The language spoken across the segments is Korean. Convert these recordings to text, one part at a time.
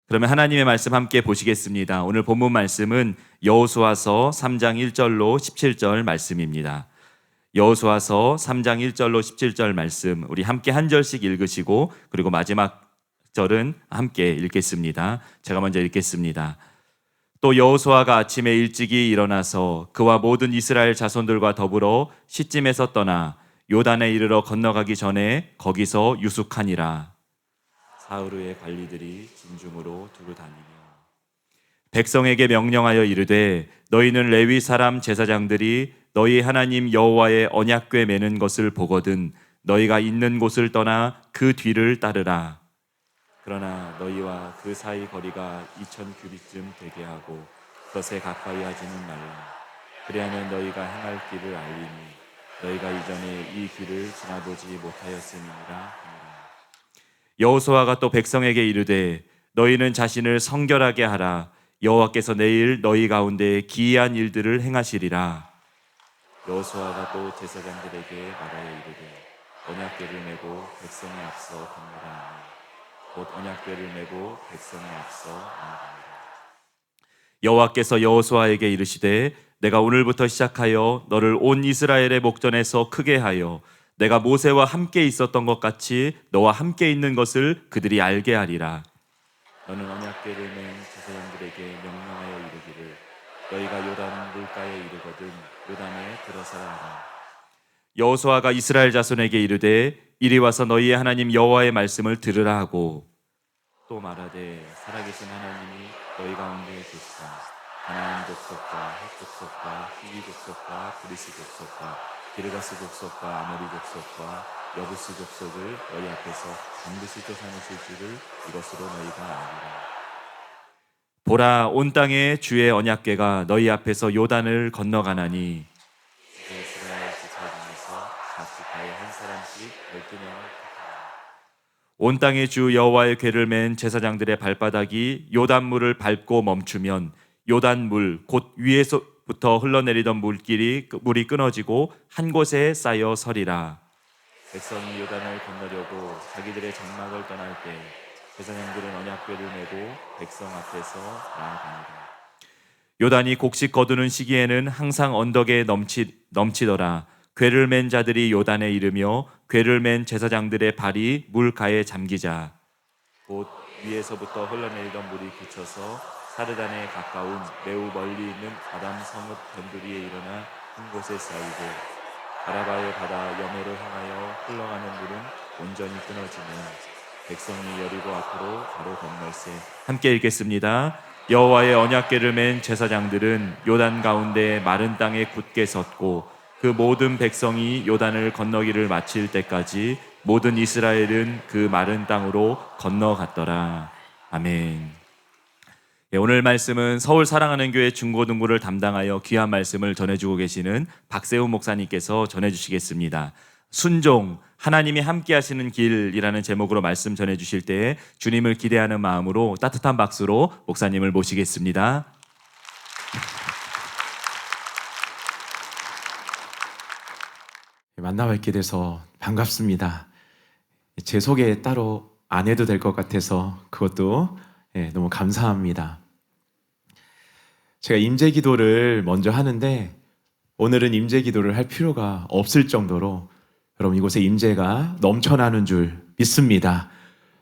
그러면 하나님의 말씀 함께 보시겠습니다. 오늘 본문 말씀은 여호수아서 3장 1절로 17절 말씀입니다. 여호수아서 3장 1절로 17절 말씀 우리 함께 한 절씩 읽으시고 그리고 마지막 절은 함께 읽겠습니다. 제가 먼저 읽겠습니다. 또 여호수아가 아침에 일찍이 일어나서 그와 모든 이스라엘 자손들과 더불어 시딤에서 떠나 요단에 이르러 건너가기 전에 거기서 유숙하니라. 사흘후에 관리들이 진중으로 두루 다니며 백성에게 명령하여 이르되 너희는 레위 사람 제사장들이 너희 하나님 여호와의 언약궤 매는 것을 보거든 너희가 있는 곳을 떠나 그 뒤를 따르라. 그러나 너희와 그 사이 거리가 2000규빗쯤 되게 하고 그것에 가까이 하지는 말라. 그리하면 너희가 행할 길을 알리니 너희가 이전에 이 길을 지나보지 못하였음이니라. 여호수아가 또 백성에게 이르되 너희는 자신을 성결하게 하라. 여호와께서 내일 너희 가운데 기이한 일들을 행하시리라. 여호수아가 또 제사장들에게 말하여 이르되 언약궤를 메고 백성에 앞서 건너라 하니 곧 언약궤를 메고 백성에 앞서 나아갑니다. 여호와께서 여호수아에게 이르시되 내가 오늘부터 시작하여 너를 온 이스라엘의 목전에서 크게 하여 내가 모세와 함께 있었던 것 같이 너와 함께 있는 것을 그들이 알게 하리라. 너는 언약궤를 맨 제사장들에게 명령하여 이르기를 너희가 요단 물가에 이르거든 요단에 들어서라 하라. 여호수아가 이스라엘 자손에게 이르되 이리 와서 너희의 하나님 여호와의 말씀을 들으라 하고 또 말하되 살아계신 하나님이 너희 가운데 계시다. 가나안 족속과 헷 족속과 히위 족속과 브리스 족속과 기르가스 족속과 아모리 족속과 여부스 족속을 너희 앞에서 반드시 쫓아내실 줄을 이것으로 너희가 알리라. 보라, 온 땅에 주의 언약궤가 너희 앞에서 요단을 건너가나니 이스라엘 지파 중에서 각 지파에 한 사람씩 12명을 온 땅에 주 여호와의 궤를 맨 제사장들의 발바닥이 요단물을 밟고 멈추면 요단물 곧 위에서부터 흘러내리던 물이 끊어지고 한 곳에 쌓여 서리라. 백성이 요단을 건너려고 자기들의 장막을 떠날 때 제사장들은 언약궤를 메고 백성 앞에서 나아갑니다. 요단이 곡식 거두는 시기에는 항상 언덕에 넘치더라. 궤를 맨 자들이 요단에 이르며 궤를 맨 제사장들의 발이 물가에 잠기자 곧 위에서부터 흘러내리던 물이 그쳐서 사르단에 가까운 매우 멀리 있는 아담 성읍 변두리에 일어나 한 곳에 쌓이고 아라바의 바다 여매로 향하여 흘러가는 물은 온전히 끊어지면 백성이 여리고 앞으로 바로 건널세. 함께 읽겠습니다. 여호와의 언약궤를 맨 제사장들은 요단 가운데 마른 땅에 굳게 섰고 그 모든 백성이 요단을 건너기를 마칠 때까지 모든 이스라엘은 그 마른 땅으로 건너갔더라. 아멘. 오늘 말씀은 서울 사랑하는 교회 중고등부를 담당하여 귀한 말씀을 전해주고 계시는 박세훈 목사님께서 전해주시겠습니다. 순종, 하나님이 함께 하시는 길이라는 제목으로 말씀 전해주실 때 주님을 기대하는 마음으로 따뜻한 박수로 목사님을 모시겠습니다. 만나 뵙게 돼서 반갑습니다. 제 소개 따로 안 해도 될 것 같아서 그것도 너무 감사합니다. 제가 임재 기도를 먼저 하는데 오늘은 임재 기도를 할 필요가 없을 정도로 여러분 이곳에 임재가 넘쳐나는 줄 믿습니다.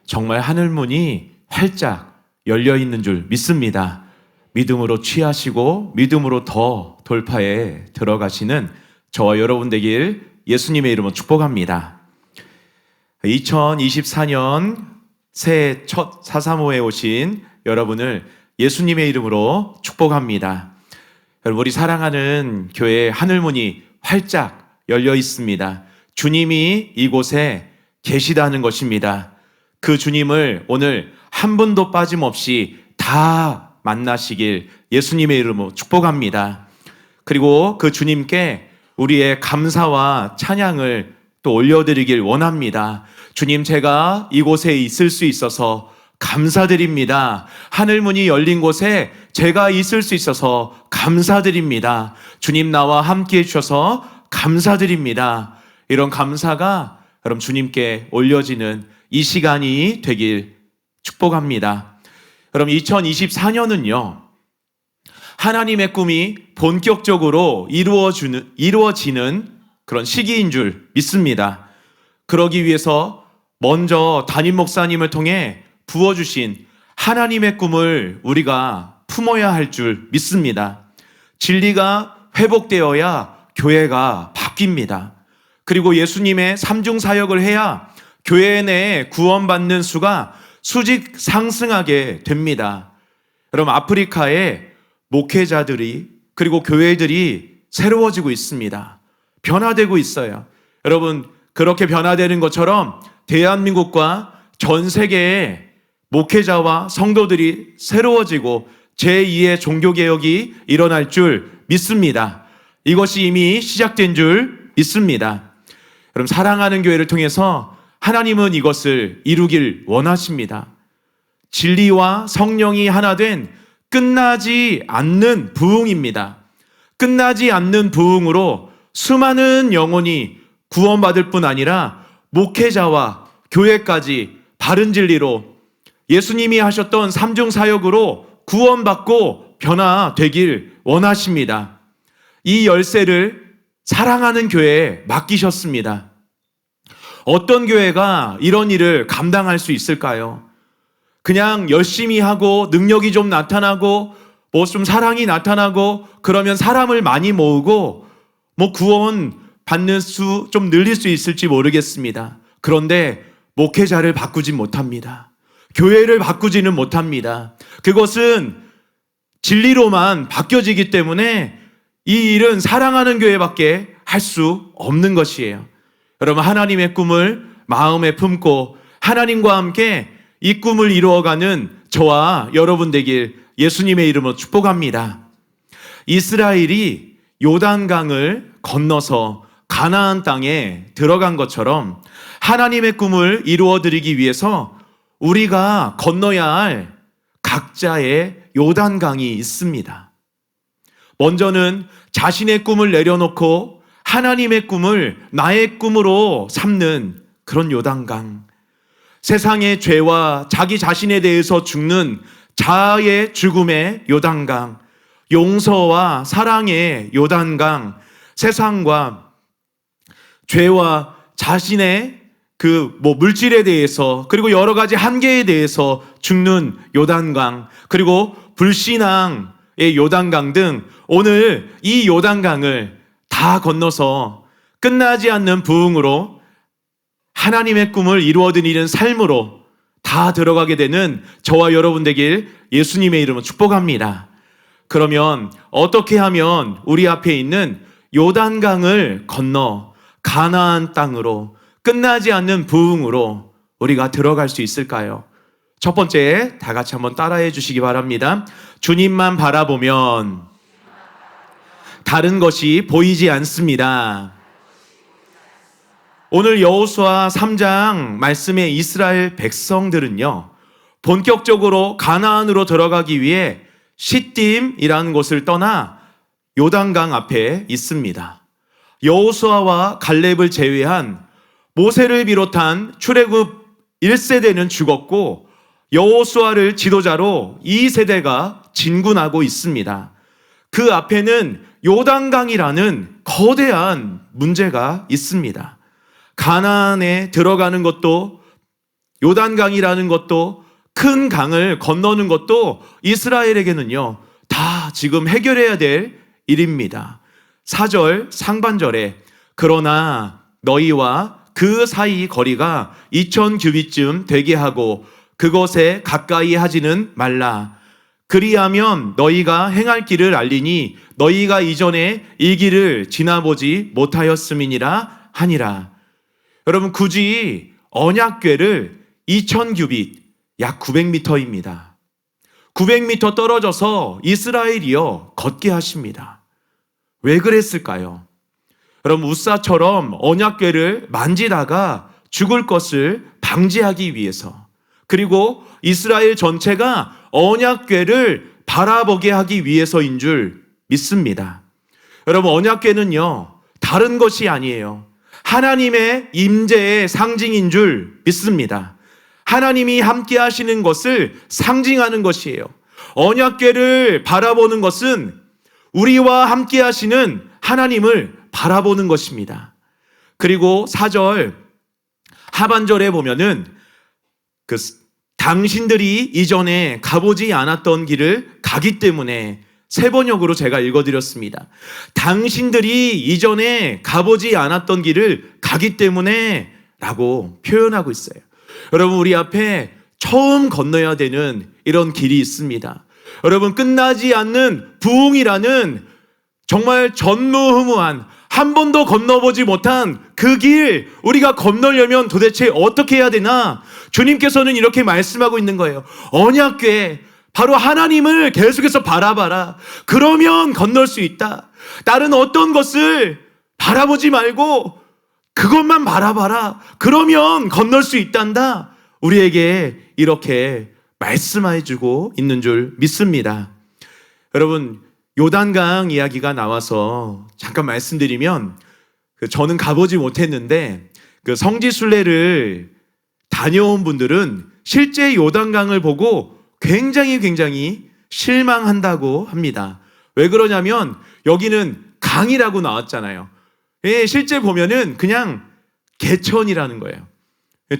정말 하늘문이 활짝 열려 있는 줄 믿습니다. 믿음으로 취하시고 믿음으로 더 돌파에 들어가시는 저와 여러분 되길 예수님의 이름으로 축복합니다. 2024년 새해 첫 435에 오신 여러분을 예수님의 이름으로 축복합니다. 여러분 우리 사랑하는 교회 하늘문이 활짝 열려 있습니다. 주님이 이곳에 계시다는 것입니다. 그 주님을 오늘 한 분도 빠짐없이 다 만나시길 예수님의 이름으로 축복합니다. 그리고 그 주님께 우리의 감사와 찬양을 또 올려드리길 원합니다. 주님, 제가 이곳에 있을 수 있어서 감사드립니다. 하늘문이 열린 곳에 제가 있을 수 있어서 감사드립니다. 주님, 나와 함께 해주셔서 감사드립니다. 이런 감사가 여러분 주님께 올려지는 이 시간이 되길 축복합니다. 여러분 2024년은요. 하나님의 꿈이 본격적으로 이루어지는 그런 시기인 줄 믿습니다. 그러기 위해서 먼저 담임 목사님을 통해 부어주신 하나님의 꿈을 우리가 품어야 할 줄 믿습니다. 진리가 회복되어야 교회가 바뀝니다. 그리고 예수님의 삼중 사역을 해야 교회 내에 구원받는 수가 수직 상승하게 됩니다. 여러분 아프리카에 목회자들이 그리고 교회들이 새로워지고 있습니다. 변화되고 있어요. 여러분 그렇게 변화되는 것처럼 대한민국과 전 세계의 목회자와 성도들이 새로워지고 제2의 종교개혁이 일어날 줄 믿습니다. 이것이 이미 시작된 줄 믿습니다. 여러분 사랑하는 교회를 통해서 하나님은 이것을 이루길 원하십니다. 진리와 성령이 하나 된 끝나지 않는 부흥입니다. 끝나지 않는 부흥으로 수많은 영혼이 구원받을 뿐 아니라 목회자와 교회까지 바른 진리로 예수님이 하셨던 삼중 사역으로 구원받고 변화되길 원하십니다. 이 열쇠를 사랑하는 교회에 맡기셨습니다. 어떤 교회가 이런 일을 감당할 수 있을까요? 그냥 열심히 하고 능력이 좀 나타나고 뭐 좀 사랑이 나타나고 그러면 사람을 많이 모으고 뭐 구원 받는 수 좀 늘릴 수 있을지 모르겠습니다. 그런데 목회자를 바꾸지 못합니다. 교회를 바꾸지는 못합니다. 그것은 진리로만 바뀌어지기 때문에 이 일은 사랑하는 교회밖에 할 수 없는 것이에요. 여러분 하나님의 꿈을 마음에 품고 하나님과 함께 이 꿈을 이루어가는 저와 여러분 되길 예수님의 이름으로 축복합니다. 이스라엘이 요단강을 건너서 가나안 땅에 들어간 것처럼 하나님의 꿈을 이루어드리기 위해서 우리가 건너야 할 각자의 요단강이 있습니다. 먼저는 자신의 꿈을 내려놓고 하나님의 꿈을 나의 꿈으로 삼는 그런 요단강. 세상의 죄와 자기 자신에 대해서 죽는 자아의 죽음의 요단강. 용서와 사랑의 요단강. 세상과 죄와 자신의 물질에 대해서 그리고 여러 가지 한계에 대해서 죽는 요단강. 그리고 불신앙의 요단강 등 오늘 이 요단강을 다 건너서 끝나지 않는 부흥으로 하나님의 꿈을 이루어드리는 삶으로 다 들어가게 되는 저와 여러분 되길 예수님의 이름으로 축복합니다. 그러면 어떻게 하면 우리 앞에 있는 요단강을 건너 가나안 땅으로 끝나지 않는 부흥으로 우리가 들어갈 수 있을까요? 첫 번째, 다 같이 한번 따라해 주시기 바랍니다. 주님만 바라보면 다른 것이 보이지 않습니다. 오늘 여호수아 3장 말씀의 이스라엘 백성들은요, 본격적으로 가나안으로 들어가기 위해 시딤이라는 곳을 떠나 요단강 앞에 있습니다. 여호수아와 갈렙을 제외한 모세를 비롯한 출애굽 1세대는 죽었고 여호수아를 지도자로 2세대가 진군하고 있습니다. 그 앞에는 요단강이라는 거대한 문제가 있습니다. 가나안에 들어가는 것도 요단강이라는 것도 큰 강을 건너는 것도 이스라엘에게는요 다 지금 해결해야 될 일입니다. 4절 상반절에 그러나 너희와 그 사이 거리가 2000규빗쯤 되게 하고 그것에 가까이 하지는 말라. 그리하면 너희가 행할 길을 알리니 너희가 이전에 이 길을 지나보지 못하였음이니라 하니라. 여러분 굳이 언약궤를 2000규빗 약 900m입니다. 900m 떨어져서 이스라엘이요 걷게 하십니다. 왜 그랬을까요? 여러분 우사처럼 언약궤를 만지다가 죽을 것을 방지하기 위해서, 그리고 이스라엘 전체가 언약궤를 바라보게 하기 위해서인 줄 믿습니다. 여러분 언약궤는요 다른 것이 아니에요. 하나님의 임재의 상징인 줄 믿습니다. 하나님이 함께 하시는 것을 상징하는 것이에요. 언약궤를 바라보는 것은 우리와 함께 하시는 하나님을 바라보는 것입니다. 그리고 4절 하반절에 보면은 당신들이 이전에 가보지 않았던 길을 가기 때문에, 세 번역으로 제가 읽어드렸습니다. 당신들이 이전에 가보지 않았던 길을 가기 때문에 라고 표현하고 있어요. 여러분, 우리 앞에 처음 건너야 되는 이런 길이 있습니다. 여러분, 끝나지 않는 부흥이라는 정말 전무후무한, 한 번도 건너보지 못한 그 길, 우리가 건너려면 도대체 어떻게 해야 되나? 주님께서는 이렇게 말씀하고 있는 거예요. 언약궤, 바로 하나님을 계속해서 바라봐라. 그러면 건널 수 있다. 다른 어떤 것을 바라보지 말고 그것만 바라봐라. 그러면 건널 수 있단다. 우리에게 이렇게 말씀해주고 있는 줄 믿습니다. 여러분, 요단강 이야기가 나와서 잠깐 말씀드리면, 저는 가보지 못했는데 성지순례를 다녀온 분들은 실제 요단강을 보고 굉장히 실망한다고 합니다. 왜 그러냐면 여기는 강이라고 나왔잖아요. 예, 실제 보면은 그냥 개천이라는 거예요.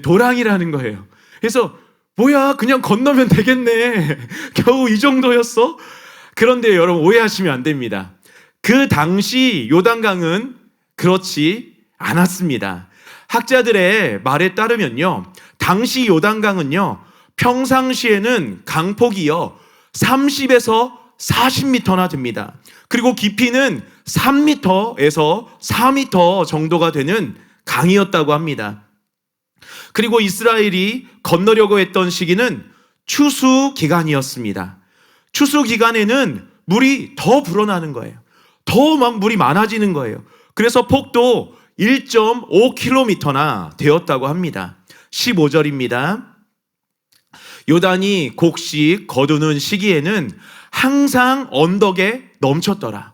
도랑이라는 거예요. 그래서 뭐야, 그냥 건너면 되겠네. 겨우 이 정도였어? 그런데 여러분, 오해하시면 안 됩니다. 그 당시 요단강은 그렇지 않았습니다. 학자들의 말에 따르면요, 당시 요단강은요, 평상시에는 강폭이요 30에서 40m나 됩니다. 그리고 깊이는 3m에서 4m 정도가 되는 강이었다고 합니다. 그리고 이스라엘이 건너려고 했던 시기는 추수 기간이었습니다. 추수 기간에는 물이 더 불어나는 거예요. 더 막 물이 많아지는 거예요. 그래서 폭도 1.5km나 되었다고 합니다. 15절입니다. 요단이 곡식 거두는 시기에는 항상 언덕에 넘쳤더라.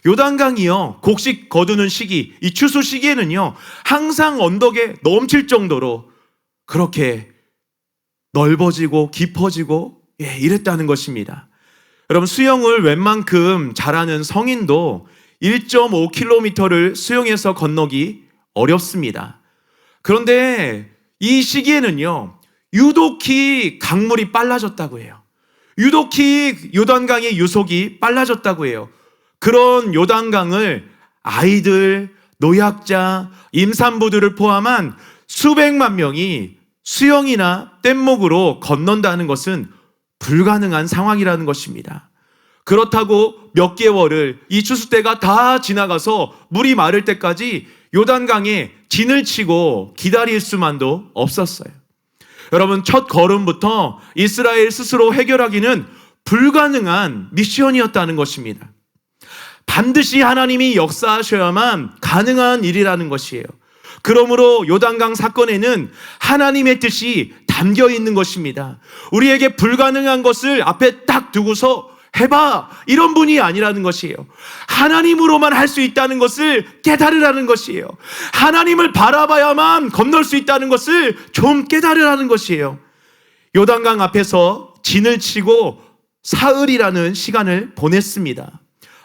요단강이요, 곡식 거두는 시기, 이 추수 시기에는요, 항상 언덕에 넘칠 정도로 그렇게 넓어지고 깊어지고 이랬다는 것입니다. 여러분, 수영을 웬만큼 잘하는 성인도 1.5km를 수영해서 건너기 어렵습니다. 그런데 이 시기에는요, 유독히 강물이 빨라졌다고 해요. 유독히 요단강의 유속이 빨라졌다고 해요. 그런 요단강을 아이들, 노약자, 임산부들을 포함한 수백만 명이 수영이나 뗏목으로 건넌다는 것은 불가능한 상황이라는 것입니다. 그렇다고 몇 개월을, 이 추수 때가 다 지나가서 물이 마를 때까지 요단강에 진을 치고 기다릴 수만도 없었어요. 여러분, 첫 걸음부터 이스라엘 스스로 해결하기는 불가능한 미션이었다는 것입니다. 반드시 하나님이 역사하셔야만 가능한 일이라는 것이에요. 그러므로 요단강 사건에는 하나님의 뜻이 담겨 있는 것입니다. 우리에게 불가능한 것을 앞에 딱 두고서 해봐, 이런 분이 아니라는 것이에요. 하나님으로만 할 수 있다는 것을 깨달으라는 것이에요. 하나님을 바라봐야만 건널 수 있다는 것을 좀 깨달으라는 것이에요. 요단강 앞에서 진을 치고 사흘이라는 시간을 보냈습니다.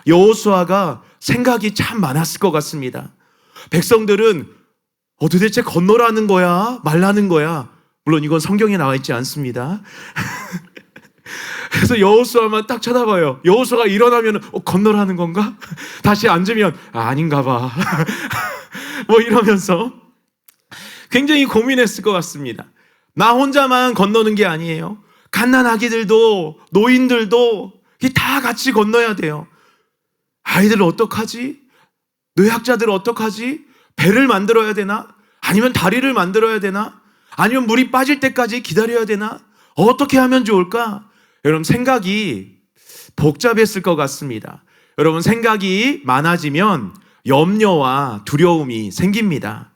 여호수아가 생각이 참 많았을 것 같습니다. 백성들은 도대체 건너라는 거야, 말라는 거야? 물론 이건 성경에 나와 있지 않습니다. 그래서 여호수아만 딱 쳐다봐요. 여호수아가 일어나면 건너라는 건가? 다시 앉으면 아닌가 봐. 뭐 이러면서 굉장히 고민했을 것 같습니다. 나 혼자만 건너는 게 아니에요. 갓난아기들도 노인들도 다 같이 건너야 돼요. 아이들 어떡하지? 노약자들 어떡하지? 배를 만들어야 되나? 아니면 다리를 만들어야 되나? 아니면 물이 빠질 때까지 기다려야 되나? 어떻게 하면 좋을까? 여러분, 생각이 복잡했을 것 같습니다. 여러분, 생각이 많아지면 염려와 두려움이 생깁니다.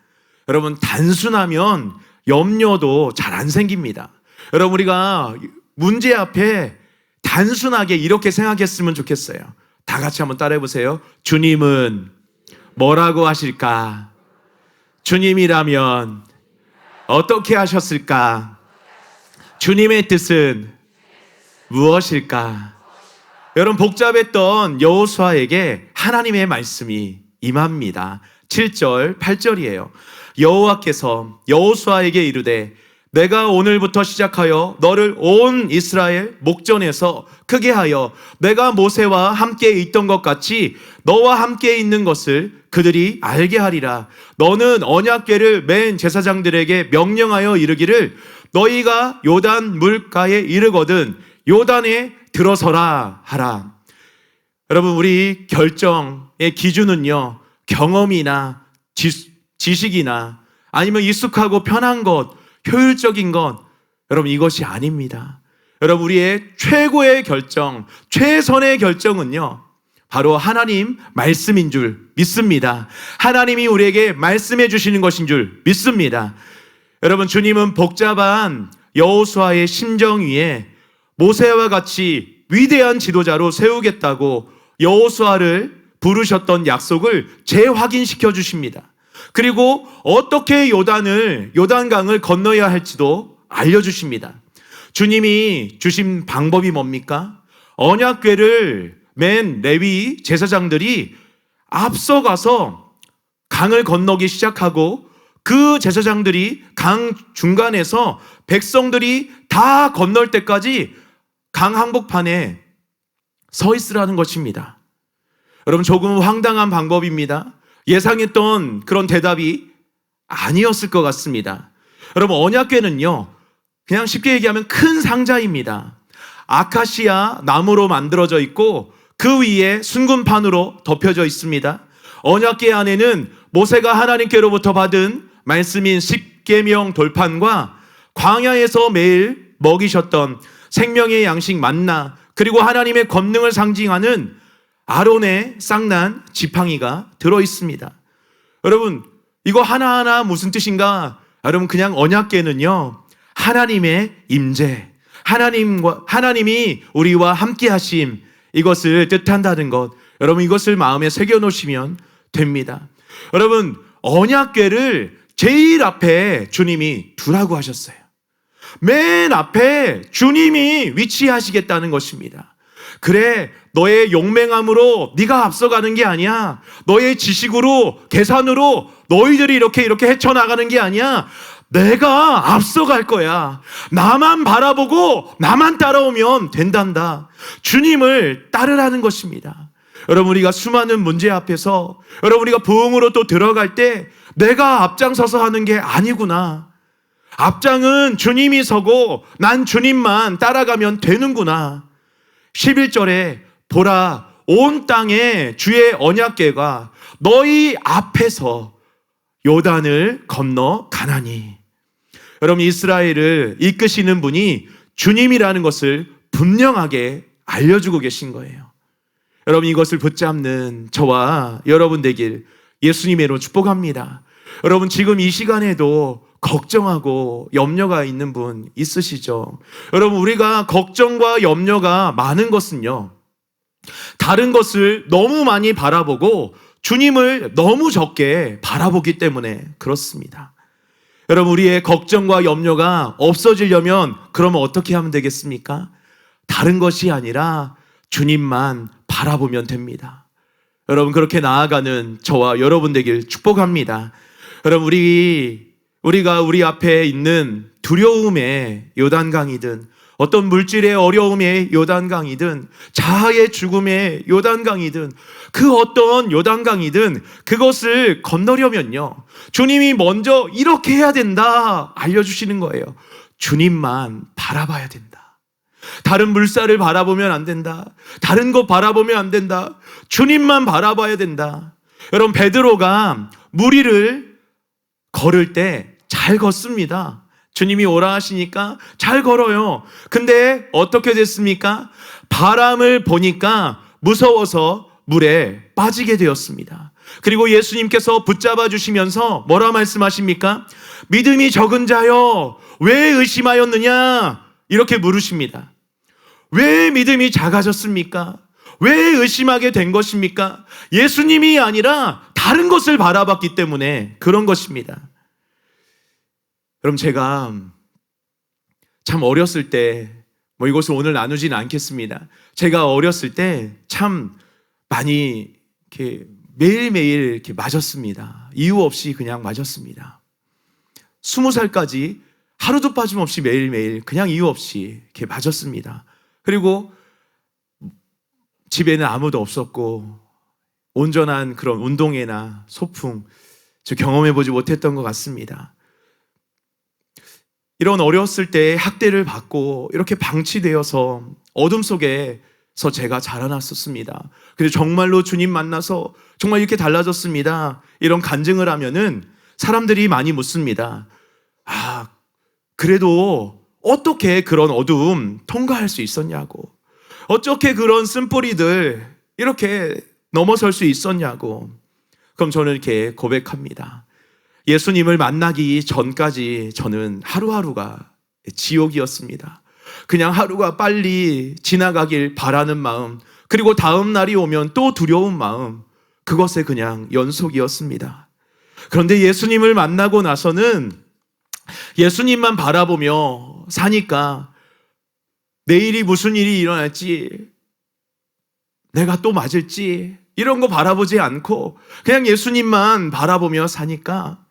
여러분, 단순하면 염려도 잘 안 생깁니다. 여러분, 우리가 문제 앞에 단순하게 이렇게 생각했으면 좋겠어요. 다 같이 한번 따라해 보세요. 주님은 뭐라고 하실까? 주님이라면 어떻게 하셨을까? 주님의 뜻은 무엇일까? 여러분, 복잡했던 여호수아에게 하나님의 말씀이 임합니다. 7절, 8절이에요. 여호와께서 여호수아에게 이르되 내가 오늘부터 시작하여 너를 온 이스라엘 목전에서 크게 하여 내가 모세와 함께 있던 것 같이 너와 함께 있는 것을 그들이 알게 하리라. 너는 언약궤를 맨 제사장들에게 명령하여 이르기를 너희가 요단 물가에 이르거든 요단에 들어서라 하라. 여러분, 우리 결정의 기준은요, 경험이나 지식이나 아니면 익숙하고 편한 것, 효율적인 것, 여러분, 이것이 아닙니다. 여러분, 우리의 최고의 결정, 최선의 결정은요, 바로 하나님 말씀인 줄 믿습니다. 하나님이 우리에게 말씀해 주시는 것인 줄 믿습니다. 여러분, 주님은 복잡한 여호수아의 심정 위에 모세와 같이 위대한 지도자로 세우겠다고 여호수아를 부르셨던 약속을 재확인시켜 주십니다. 그리고 어떻게 요단강을 건너야 할지도 알려주십니다. 주님이 주신 방법이 뭡니까? 언약궤를 맨 레위 제사장들이 앞서가서 강을 건너기 시작하고 그 제사장들이 강 중간에서 백성들이 다 건널 때까지 강 한복판에 서 있으라는 것입니다. 여러분, 조금 황당한 방법입니다. 예상했던 그런 대답이 아니었을 것 같습니다. 여러분, 언약궤는요, 그냥 쉽게 얘기하면 큰 상자입니다. 아카시아 나무로 만들어져 있고 그 위에 순금판으로 덮여져 있습니다. 언약궤 안에는 모세가 하나님께로부터 받은 말씀인 십계명 돌판과 광야에서 매일 먹이셨던 생명의 양식 만나, 그리고 하나님의 권능을 상징하는 아론의 쌍난 지팡이가 들어 있습니다. 여러분, 이거 하나하나 무슨 뜻인가? 여러분, 그냥 언약궤는요, 하나님의 임재, 하나님이 우리와 함께 하심, 이것을 뜻한다는 것, 여러분, 이것을 마음에 새겨 놓으시면 됩니다. 여러분, 언약궤를 제일 앞에 주님이 두라고 하셨어요. 맨 앞에 주님이 위치하시겠다는 것입니다. 그래, 너의 용맹함으로 네가 앞서가는 게 아니야. 너의 지식으로, 계산으로 너희들이 이렇게 헤쳐나가는 게 아니야. 내가 앞서갈 거야. 나만 바라보고 나만 따라오면 된단다. 주님을 따르라는 것입니다. 여러분, 우리가 수많은 문제 앞에서, 여러분, 우리가 부흥으로 또 들어갈 때 내가 앞장서서 하는 게 아니구나. 앞장은 주님이 서고 난 주님만 따라가면 되는구나. 11절에 보라, 온 땅에 주의 언약궤가 너희 앞에서 요단을 건너 가나니. 여러분, 이스라엘을 이끄시는 분이 주님이라는 것을 분명하게 알려주고 계신 거예요. 여러분, 이것을 붙잡는 저와 여러분 되길 예수님의 이름으로 축복합니다. 여러분, 지금 이 시간에도 걱정하고 염려가 있는 분 있으시죠? 여러분, 우리가 걱정과 염려가 많은 것은요, 다른 것을 너무 많이 바라보고 주님을 너무 적게 바라보기 때문에 그렇습니다. 여러분, 우리의 걱정과 염려가 없어지려면 그러면 어떻게 하면 되겠습니까? 다른 것이 아니라 주님만 바라보면 됩니다. 여러분, 그렇게 나아가는 저와 여러분 되길 축복합니다. 여러분, 우리가 우리 앞에 있는 두려움의 요단강이든 어떤 물질의 어려움의 요단강이든 자아의 죽음의 요단강이든 그 어떤 요단강이든 그것을 건너려면요, 주님이 먼저 이렇게 해야 된다 알려주시는 거예요. 주님만 바라봐야 된다. 다른 물살을 바라보면 안 된다. 다른 것 바라보면 안 된다. 주님만 바라봐야 된다. 여러분, 베드로가 물 위를 걸을 때 잘 걷습니다. 주님이 오라 하시니까 잘 걸어요. 근데 어떻게 됐습니까? 바람을 보니까 무서워서 물에 빠지게 되었습니다. 그리고 예수님께서 붙잡아 주시면서 뭐라 말씀하십니까? 믿음이 적은 자여, 왜 의심하였느냐? 이렇게 물으십니다. 왜 믿음이 작아졌습니까? 왜 의심하게 된 것입니까? 예수님이 아니라 다른 것을 바라봤기 때문에 그런 것입니다. 여러분, 참 어렸을 때, 이것을 오늘 나누지는 않겠습니다. 제가 어렸을 때 참 많이 이렇게 매일매일 이렇게 맞았습니다. 이유 없이 그냥 맞았습니다. 20살까지 하루도 빠짐없이 매일매일 그냥 이유 없이 이렇게 맞았습니다. 그리고 집에는 아무도 없었고 온전한 그런 운동회나 소풍 경험해보지 못했던 것 같습니다. 이런 어렸을 때 학대를 받고 이렇게 방치되어서 어둠 속에서 제가 자라났었습니다. 근데 정말로 주님 만나서 정말 이렇게 달라졌습니다. 이런 간증을 하면은 사람들이 많이 묻습니다. 그래도 어떻게 그런 어둠 통과할 수 있었냐고, 어떻게 그런 쓴뿌리들 이렇게 넘어설 수 있었냐고. 그럼 저는 이렇게 고백합니다. 예수님을 만나기 전까지 저는 하루하루가 지옥이었습니다. 그냥 하루가 빨리 지나가길 바라는 마음, 그리고 다음 날이 오면 또 두려운 마음, 그것의 그냥 연속이었습니다. 그런데 예수님을 만나고 나서는 예수님만 바라보며 사니까 내일이 무슨 일이 일어날지, 내가 또 맞을지 이런 거 바라보지 않고 그냥 예수님만 바라보며 사니까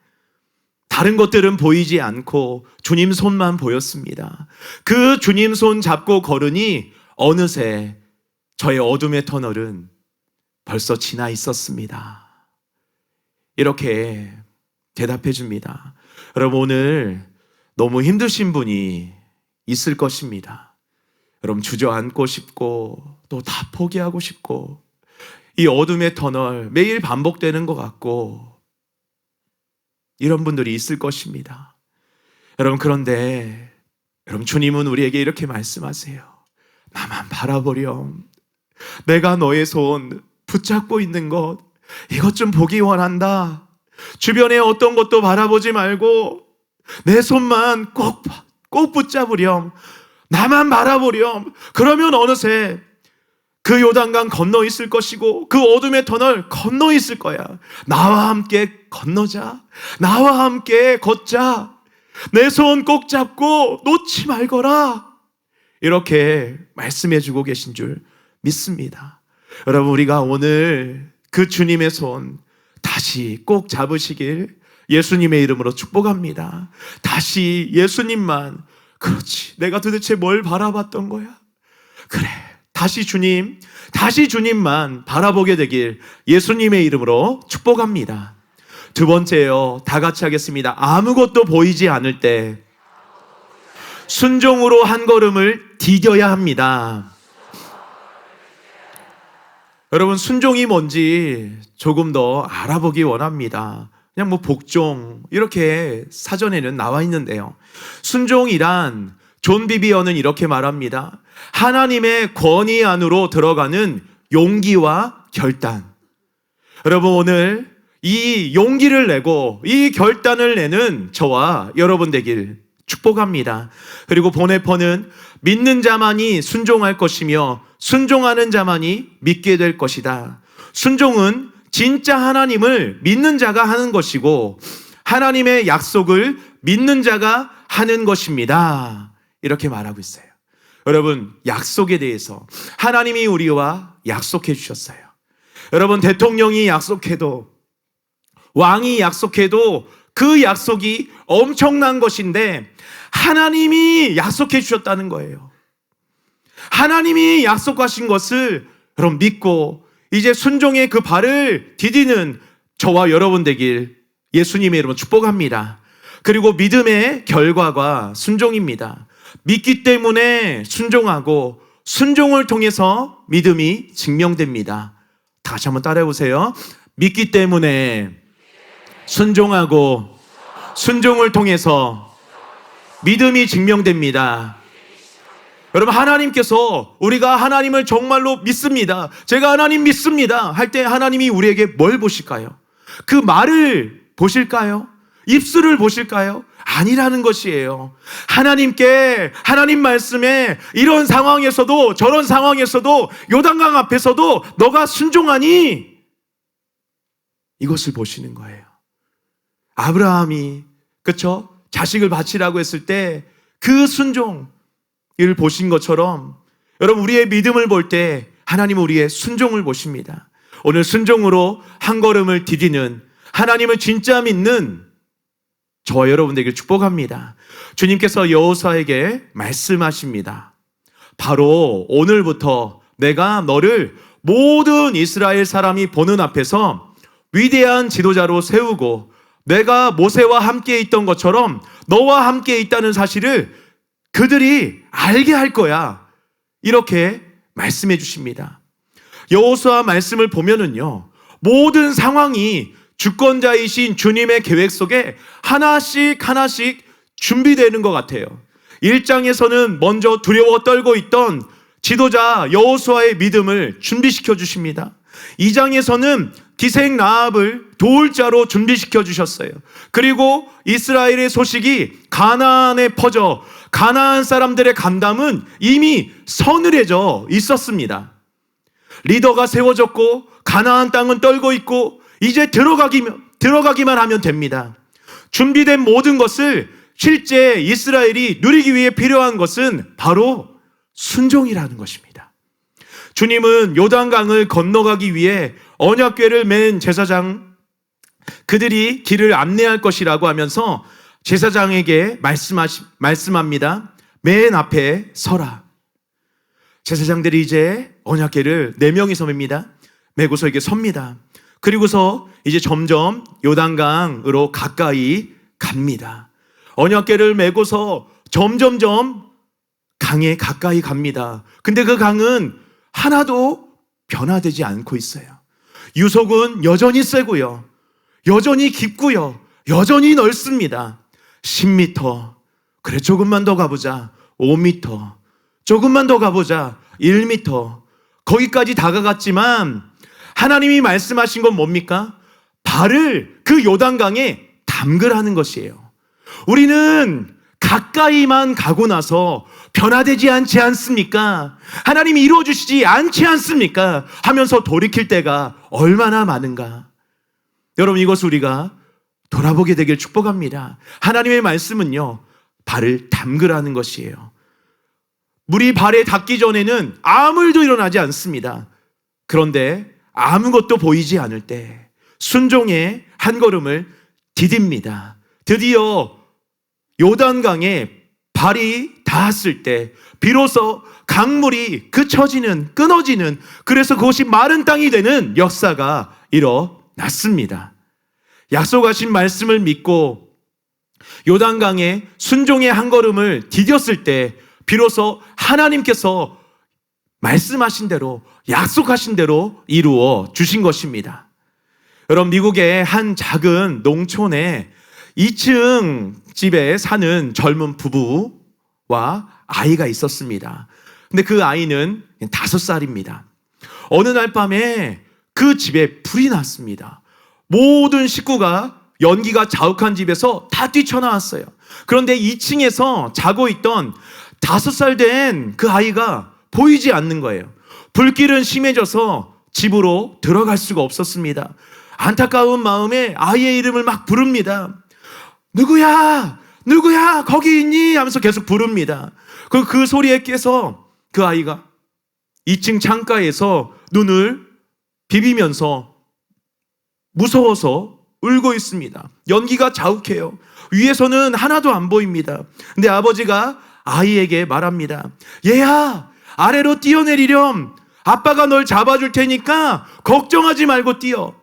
다른 것들은 보이지 않고 주님 손만 보였습니다. 그 주님 손 잡고 걸으니 어느새 저의 어둠의 터널은 벌써 지나 있었습니다. 이렇게 대답해 줍니다. 여러분, 오늘 너무 힘드신 분이 있을 것입니다. 여러분, 주저앉고 싶고 또 다 포기하고 싶고 이 어둠의 터널 매일 반복되는 것 같고 이런 분들이 있을 것입니다. 여러분, 그런데 여러분, 주님은 우리에게 이렇게 말씀하세요. 나만 바라보렴. 내가 너의 손 붙잡고 있는 것, 이것 좀 보기 원한다. 주변에 어떤 것도 바라보지 말고 내 손만 꼭 붙잡으렴. 나만 바라보렴. 그러면 어느새 그 요단강 건너 있을 것이고 그 어둠의 터널 건너 있을 거야. 나와 함께 건너자. 나와 함께 걷자. 내 손 꼭 잡고 놓지 말거라. 이렇게 말씀해 주고 계신 줄 믿습니다. 여러분, 우리가 오늘 그 주님의 손 다시 꼭 잡으시길 예수님의 이름으로 축복합니다. 다시 예수님만, 그렇지, 내가 도대체 뭘 바라봤던 거야? 그래, 다시 주님만 바라보게 되길 예수님의 이름으로 축복합니다. 두 번째요, 다 같이 하겠습니다. 아무것도 보이지 않을 때 순종으로 한 걸음을 디뎌야 합니다. 여러분, 순종이 뭔지 조금 더 알아보기 원합니다. 그냥 복종 이렇게 사전에는 나와 있는데요. 순종이란 존 비비어는 이렇게 말합니다. 하나님의 권위 안으로 들어가는 용기와 결단. 여러분, 오늘 이 용기를 내고 이 결단을 내는 저와 여러분 되길 축복합니다. 그리고 보네퍼는 믿는 자만이 순종할 것이며 순종하는 자만이 믿게 될 것이다. 순종은 진짜 하나님을 믿는 자가 하는 것이고 하나님의 약속을 믿는 자가 하는 것입니다. 이렇게 말하고 있어요. 여러분, 약속에 대해서 하나님이 우리와 약속해 주셨어요. 여러분, 대통령이 약속해도, 왕이 약속해도 그 약속이 엄청난 것인데 하나님이 약속해 주셨다는 거예요. 하나님이 약속하신 것을 여러분 믿고 이제 순종의 그 발을 디디는 저와 여러분 되길 예수님의 이름으로 축복합니다. 그리고 믿음의 결과가 순종입니다. 믿기 때문에 순종하고 순종을 통해서 믿음이 증명됩니다. 다시 한번 따라해 보세요. 믿기 때문에 순종하고 순종을 통해서 믿음이 증명됩니다. 여러분, 하나님께서 우리가 하나님을 정말로 믿습니다. 제가 하나님 믿습니다 할 때 하나님이 우리에게 뭘 보실까요? 그 말을 보실까요? 입술을 보실까요? 아니라는 것이에요. 하나님께, 하나님 말씀에 이런 상황에서도 저런 상황에서도 요단강 앞에서도 너가 순종하니 이것을 보시는 거예요. 아브라함이, 그쵸? 자식을 바치라고 했을 때 그 순종을 보신 것처럼 여러분 우리의 믿음을 볼 때 하나님은 우리의 순종을 보십니다. 오늘 순종으로 한 걸음을 디디는 하나님을 진짜 믿는 저와 여러분들에게 축복합니다. 주님께서 여호수아에게 말씀하십니다. 바로 오늘부터 내가 너를 모든 이스라엘 사람이 보는 앞에서 위대한 지도자로 세우고 내가 모세와 함께 있던 것처럼 너와 함께 있다는 사실을 그들이 알게 할 거야. 이렇게 말씀해 주십니다. 여호수아 말씀을 보면은요, 모든 상황이 주권자이신 주님의 계획 속에 하나씩 하나씩 준비되는 것 같아요. 1장에서는 먼저 두려워 떨고 있던 지도자 여호수아의 믿음을 준비시켜 주십니다. 2장에서는 기생 라합을 도울 자로 준비시켜 주셨어요. 그리고 이스라엘의 소식이 가나안에 퍼져 가나안 사람들의 감담은 이미 서늘해져 있었습니다. 리더가 세워졌고 가나안 땅은 떨고 있고 이제 들어가기만 하면 됩니다. 준비된 모든 것을 실제 이스라엘이 누리기 위해 필요한 것은 바로 순종이라는 것입니다. 주님은 요단강을 건너가기 위해 언약궤를 맨 제사장 그들이 길을 안내할 것이라고 하면서 제사장에게 말씀합니다. 맨 앞에 서라. 제사장들이 이제 언약궤를 4명이서 맵니다. 메고서 이렇게 섭니다. 그리고서 이제 점점 요단강으로 가까이 갑니다. 언약궤를 메고서 점점점 강에 가까이 갑니다. 근데 그 강은 하나도 변화되지 않고 있어요. 유속은 여전히 세고요. 여전히 깊고요. 여전히 넓습니다. 10m. 그래, 조금만 더 가보자. 5m. 조금만 더 가보자. 1m. 거기까지 다가갔지만 하나님이 말씀하신 건 뭡니까? 발을 그 요단강에 담그라는 것이에요. 우리는 가까이만 가고 나서 변화되지 않지 않습니까? 하나님이 이루어주시지 않지 않습니까? 하면서 돌이킬 때가 얼마나 많은가. 여러분, 이것을 우리가 돌아보게 되길 축복합니다. 하나님의 말씀은요, 발을 담그라는 것이에요. 물이 발에 닿기 전에는 아무 일도 일어나지 않습니다. 그런데 아무것도 보이지 않을 때 순종의 한 걸음을 디딥니다. 드디어 요단강에 발이 닿았을 때 비로소 강물이 그쳐지는, 끊어지는, 그래서 그것이 마른 땅이 되는 역사가 일어났습니다. 약속하신 말씀을 믿고 요단강에 순종의 한 걸음을 디뎠을 때 비로소 하나님께서 말씀하신 대로, 약속하신 대로 이루어 주신 것입니다. 여러분, 미국의 한 작은 농촌에 2층 집에 사는 젊은 부부와 아이가 있었습니다. 근데 그 아이는 5살입니다. 어느 날 밤에 그 집에 불이 났습니다. 모든 식구가 연기가 자욱한 집에서 다 뛰쳐나왔어요. 그런데 2층에서 자고 있던 5살 된 그 아이가 보이지 않는 거예요. 불길은 심해져서 집으로 들어갈 수가 없었습니다. 안타까운 마음에 아이의 이름을 막 부릅니다. 누구야? 누구야? 거기 있니? 하면서 계속 부릅니다. 그 소리에 깨서 그 아이가 2층 창가에서 눈을 비비면서 무서워서 울고 있습니다. 연기가 자욱해요. 위에서는 하나도 안 보입니다. 근데 아버지가 아이에게 말합니다. 얘야, 아래로 뛰어내리렴. 아빠가 널 잡아줄 테니까 걱정하지 말고 뛰어.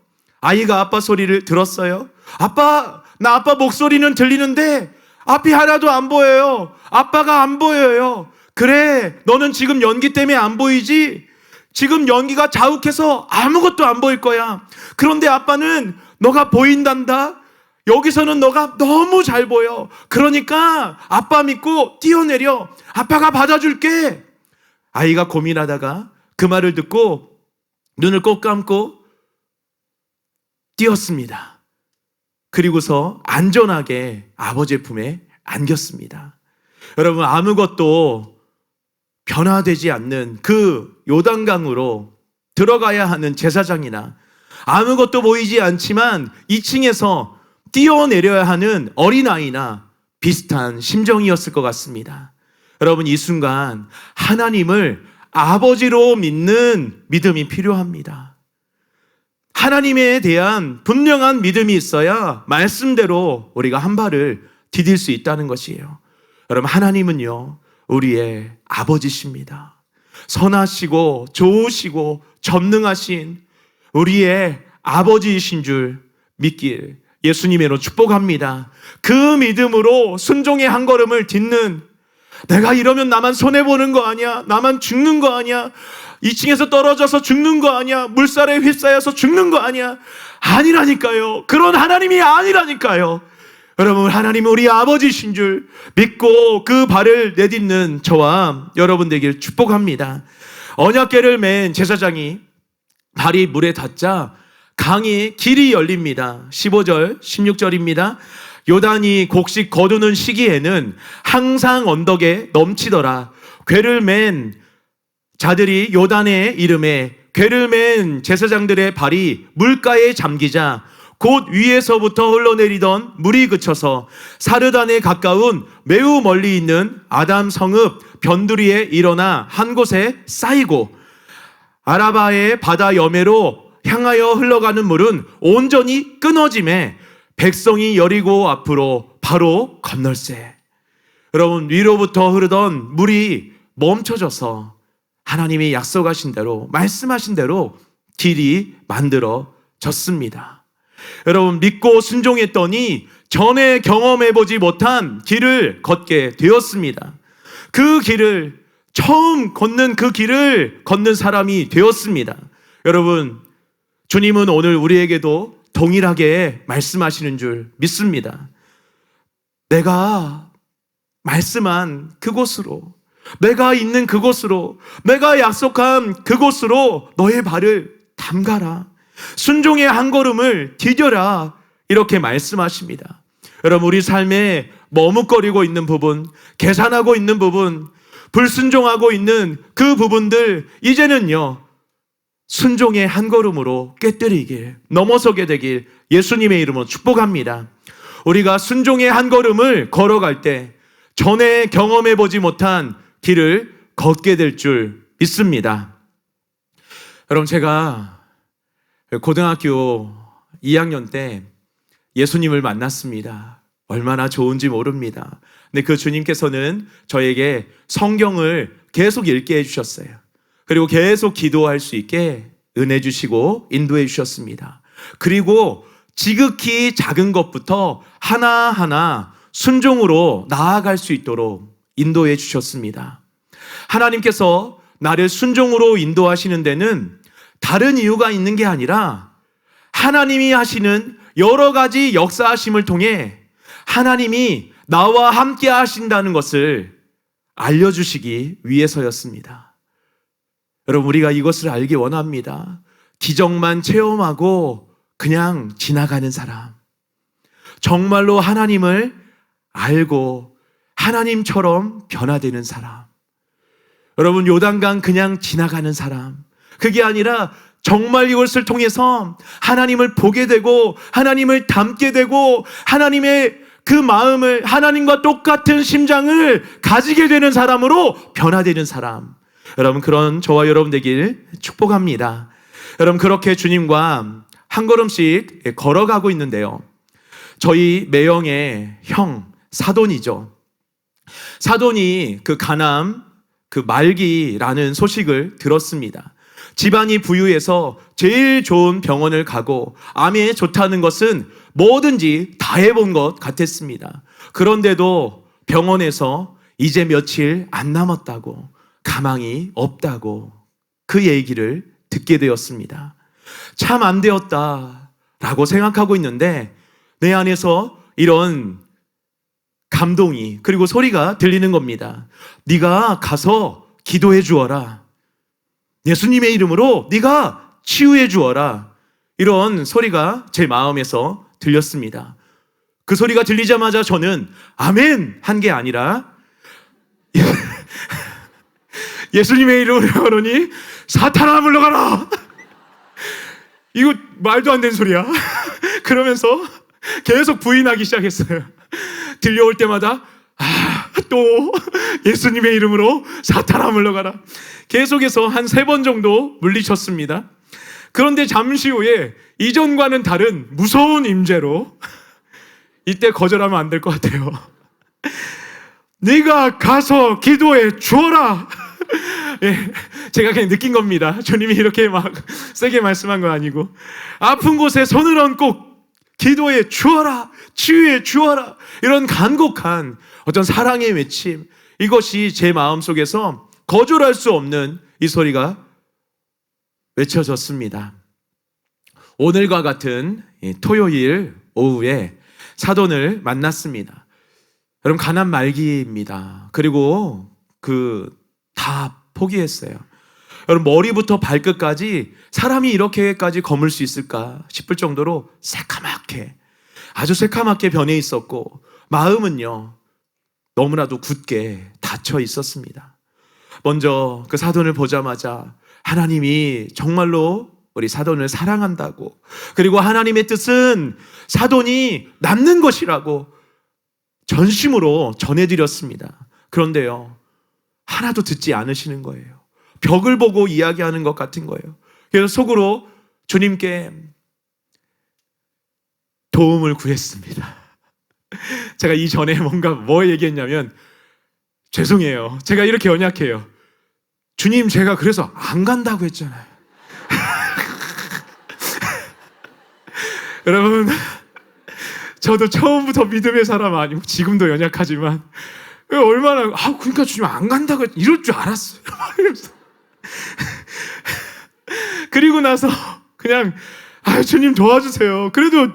아이가 아빠 소리를 들었어요. 아빠, 나 아빠 목소리는 들리는데 앞이 하나도 안 보여요. 아빠가 안 보여요. 그래, 너는 지금 연기 때문에 안 보이지? 지금 연기가 자욱해서 아무것도 안 보일 거야. 그런데 아빠는 너가 보인단다. 여기서는 너가 너무 잘 보여. 그러니까 아빠 믿고 뛰어내려. 아빠가 받아줄게. 아이가 고민하다가 그 말을 듣고 눈을 꼭 감고 뛰었습니다. 그리고서 안전하게 아버지의 품에 안겼습니다. 여러분, 아무것도 변화되지 않는 그 요단강으로 들어가야 하는 제사장이나 아무것도 보이지 않지만 2층에서 뛰어내려야 하는 어린아이나 비슷한 심정이었을 것 같습니다. 여러분, 이 순간 하나님을 아버지로 믿는 믿음이 필요합니다. 하나님에 대한 분명한 믿음이 있어야 말씀대로 우리가 한 발을 디딜 수 있다는 것이에요. 여러분, 하나님은요, 우리의 아버지십니다. 선하시고 좋으시고 전능하신 우리의 아버지이신 줄 믿길 예수님으로 축복합니다. 그 믿음으로 순종의 한 걸음을 딛는, 내가 이러면 나만 손해보는 거 아니야? 나만 죽는 거 아니야? 2층에서 떨어져서 죽는 거 아니야? 물살에 휩싸여서 죽는 거 아니야? 아니라니까요. 그런 하나님이 아니라니까요. 여러분, 하나님은 우리 아버지신 줄 믿고 그 발을 내딛는 저와 여러분 되길 축복합니다. 언약궤를 맨 제사장이 발이 물에 닿자 강이 길이 열립니다. 15절, 16절입니다. 요단이 곡식 거두는 시기에는 항상 언덕에 넘치더라. 궤를 맨 자들이 요단의 이름에 궤를 맨 제사장들의 발이 물가에 잠기자 곧 위에서부터 흘러내리던 물이 그쳐서 사르단에 가까운 매우 멀리 있는 아담 성읍 변두리에 일어나 한 곳에 쌓이고 아라바의 바다 여매로 향하여 흘러가는 물은 온전히 끊어짐에 백성이 여리고 앞으로 바로 건널세. 여러분, 위로부터 흐르던 물이 멈춰져서 하나님이 약속하신 대로, 말씀하신 대로 길이 만들어졌습니다. 여러분, 믿고 순종했더니 전에 경험해보지 못한 길을 걷게 되었습니다. 그 길을, 처음 걷는 그 길을 걷는 사람이 되었습니다. 여러분, 주님은 오늘 우리에게도 동일하게 말씀하시는 줄 믿습니다. 내가 말씀한 그곳으로, 내가 있는 그곳으로, 내가 약속한 그곳으로 너의 발을 담가라. 순종의 한 걸음을 디뎌라. 이렇게 말씀하십니다. 여러분, 우리 삶에 머뭇거리고 있는 부분, 계산하고 있는 부분, 불순종하고 있는 그 부분들, 이제는요, 순종의 한 걸음으로 깨뜨리길, 넘어서게 되길 예수님의 이름으로 축복합니다. 우리가 순종의 한 걸음을 걸어갈 때 전에 경험해보지 못한 길을 걷게 될 줄 믿습니다. 여러분, 제가 고등학교 2학년 때 예수님을 만났습니다. 얼마나 좋은지 모릅니다. 근데 그 주님께서는 저에게 성경을 계속 읽게 해주셨어요. 그리고 계속 기도할 수 있게 은혜 주시고 인도해 주셨습니다. 그리고 지극히 작은 것부터 하나하나 순종으로 나아갈 수 있도록 인도해 주셨습니다. 하나님께서 나를 순종으로 인도하시는 데는 다른 이유가 있는 게 아니라 하나님이 하시는 여러 가지 역사하심을 통해 하나님이 나와 함께 하신다는 것을 알려주시기 위해서였습니다. 여러분, 우리가 이것을 알기 원합니다. 기적만 체험하고 그냥 지나가는 사람, 정말로 하나님을 알고 하나님처럼 변화되는 사람, 여러분, 요단강 그냥 지나가는 사람, 그게 아니라 정말 이것을 통해서 하나님을 보게 되고 하나님을 닮게 되고 하나님의 그 마음을, 하나님과 똑같은 심장을 가지게 되는 사람으로 변화되는 사람, 여러분, 그런 저와 여러분 되길 축복합니다. 여러분, 그렇게 주님과 한 걸음씩 걸어가고 있는데요, 저희 매형의 형 사돈이죠. 사돈이 그 간암, 그 말기라는 소식을 들었습니다. 집안이 부유해서 제일 좋은 병원을 가고 암에 좋다는 것은 뭐든지 다 해본 것 같았습니다. 그런데도 병원에서 이제 며칠 안 남았다고, 가망이 없다고 그 얘기를 듣게 되었습니다. 참 안 되었다라고 생각하고 있는데 내 안에서 이런 감동이, 그리고 소리가 들리는 겁니다. 네가 가서 기도해 주어라. 예수님의 이름으로 네가 치유해 주어라. 이런 소리가 제 마음에서 들렸습니다. 그 소리가 들리자마자 저는 아멘 한 게 아니라 예수님의 이름으로 그러니 사탄아 물러가라. 이거 말도 안 되는 소리야. 그러면서 계속 부인하기 시작했어요. 들려올 때마다 또 예수님의 이름으로 사탄아 물러가라. 계속해서 한 3번 정도 물리쳤습니다. 그런데 잠시 후에 이전과는 다른 무서운 임재로 이때 거절하면 안 될 것 같아요. 네가 가서 기도해 주어라. 예, 제가 그냥 느낀 겁니다. 주님이 이렇게 막 세게 말씀한 건 아니고, 아픈 곳에 손을 얹고 기도해 주어라, 치유해 주어라, 이런 간곡한 어떤 사랑의 외침, 이것이 제 마음속에서 거절할 수 없는 이 소리가 외쳐졌습니다. 오늘과 같은 토요일 오후에 사돈을 만났습니다. 여러분, 가난 말기입니다. 그리고 다 포기했어요. 여러분, 머리부터 발끝까지 사람이 이렇게까지 검을 수 있을까 싶을 정도로 새카맣게, 아주 새카맣게 변해 있었고, 마음은요 너무나도 굳게 닫혀 있었습니다. 먼저 그 사돈을 보자마자 하나님이 정말로 우리 사돈을 사랑한다고, 그리고 하나님의 뜻은 사돈이 남는 것이라고 전심으로 전해드렸습니다. 그런데요, 하나도 듣지 않으시는 거예요. 벽을 보고 이야기하는 것 같은 거예요. 그래서 속으로 주님께 도움을 구했습니다. 제가 이전에 뭐 얘기했냐면, 죄송해요, 제가 이렇게 연약해요. 주님, 제가 그래서 안 간다고 했잖아요. 여러분, 저도 처음부터 믿음의 사람 아니고 지금도 연약하지만 얼마나 그러니까 주님 안 간다고 이럴 줄 알았어요. 그리고 나서 그냥 주님 도와주세요. 그래도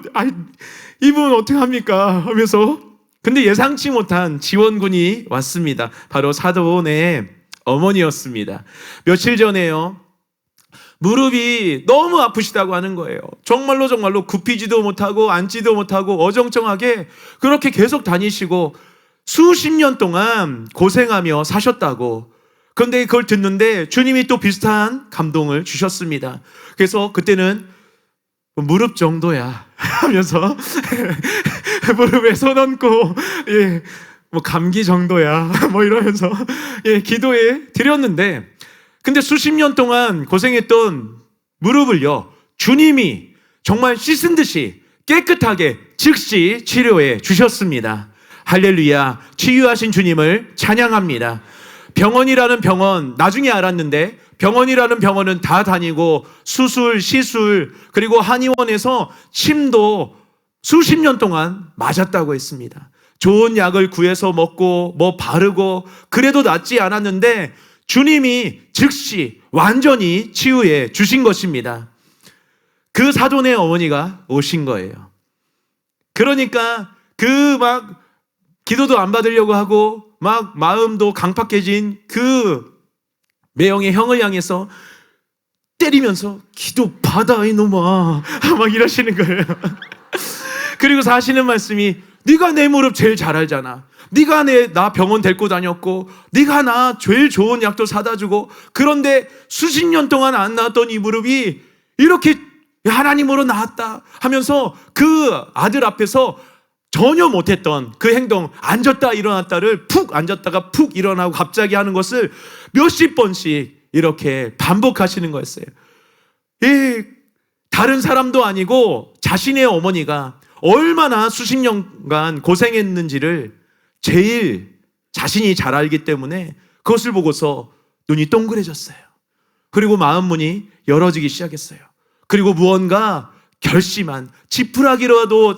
이분 어떻게 합니까 하면서, 근데 예상치 못한 지원군이 왔습니다. 바로 사돈의 어머니였습니다. 며칠 전에요, 무릎이 너무 아프시다고 하는 거예요. 정말로 굽히지도 못하고 앉지도 못하고 어정쩡하게 그렇게 계속 다니시고 수십 년 동안 고생하며 사셨다고. 그런데 그걸 듣는데 주님이 또 비슷한 감동을 주셨습니다. 그래서 그때는 무릎 정도야 하면서 무릎에 손 얹고 감기 정도야 이러면서 기도해 드렸는데, 근데 수십 년 동안 고생했던 무릎을요 주님이 정말 씻은 듯이 깨끗하게 즉시 치료해 주셨습니다. 할렐루야, 치유하신 주님을 찬양합니다. 병원이라는 병원, 나중에 알았는데 병원이라는 병원은 다 다니고 수술, 시술, 그리고 한의원에서 침도 수십 년 동안 맞았다고 했습니다. 좋은 약을 구해서 먹고 바르고 그래도 낫지 않았는데 주님이 즉시 완전히 치유해 주신 것입니다. 그 사돈의 어머니가 오신 거예요. 그러니까 기도도 안 받으려고 하고 마음도 강팍해진 그 매형의 형을 향해서 때리면서 기도 받아 이놈아 이러시는 거예요. 그리고 하시는 말씀이, 네가 내 무릎 제일 잘 알잖아. 네가 나 병원 데리고 다녔고 네가 나 제일 좋은 약도 사다 주고, 그런데 수십 년 동안 안 나았던 이 무릎이 이렇게 하나님으로 나았다 하면서 그 아들 앞에서 전혀 못했던 그 행동, 앉았다 일어났다를 푹 앉았다가 푹 일어나고 갑자기 하는 것을 몇십 번씩 이렇게 반복하시는 거였어요. 다른 사람도 아니고 자신의 어머니가 얼마나 수십 년간 고생했는지를 제일 자신이 잘 알기 때문에 그것을 보고서 눈이 동그래졌어요. 그리고 마음 문이 열어지기 시작했어요. 그리고 무언가 결심한, 지푸라기라도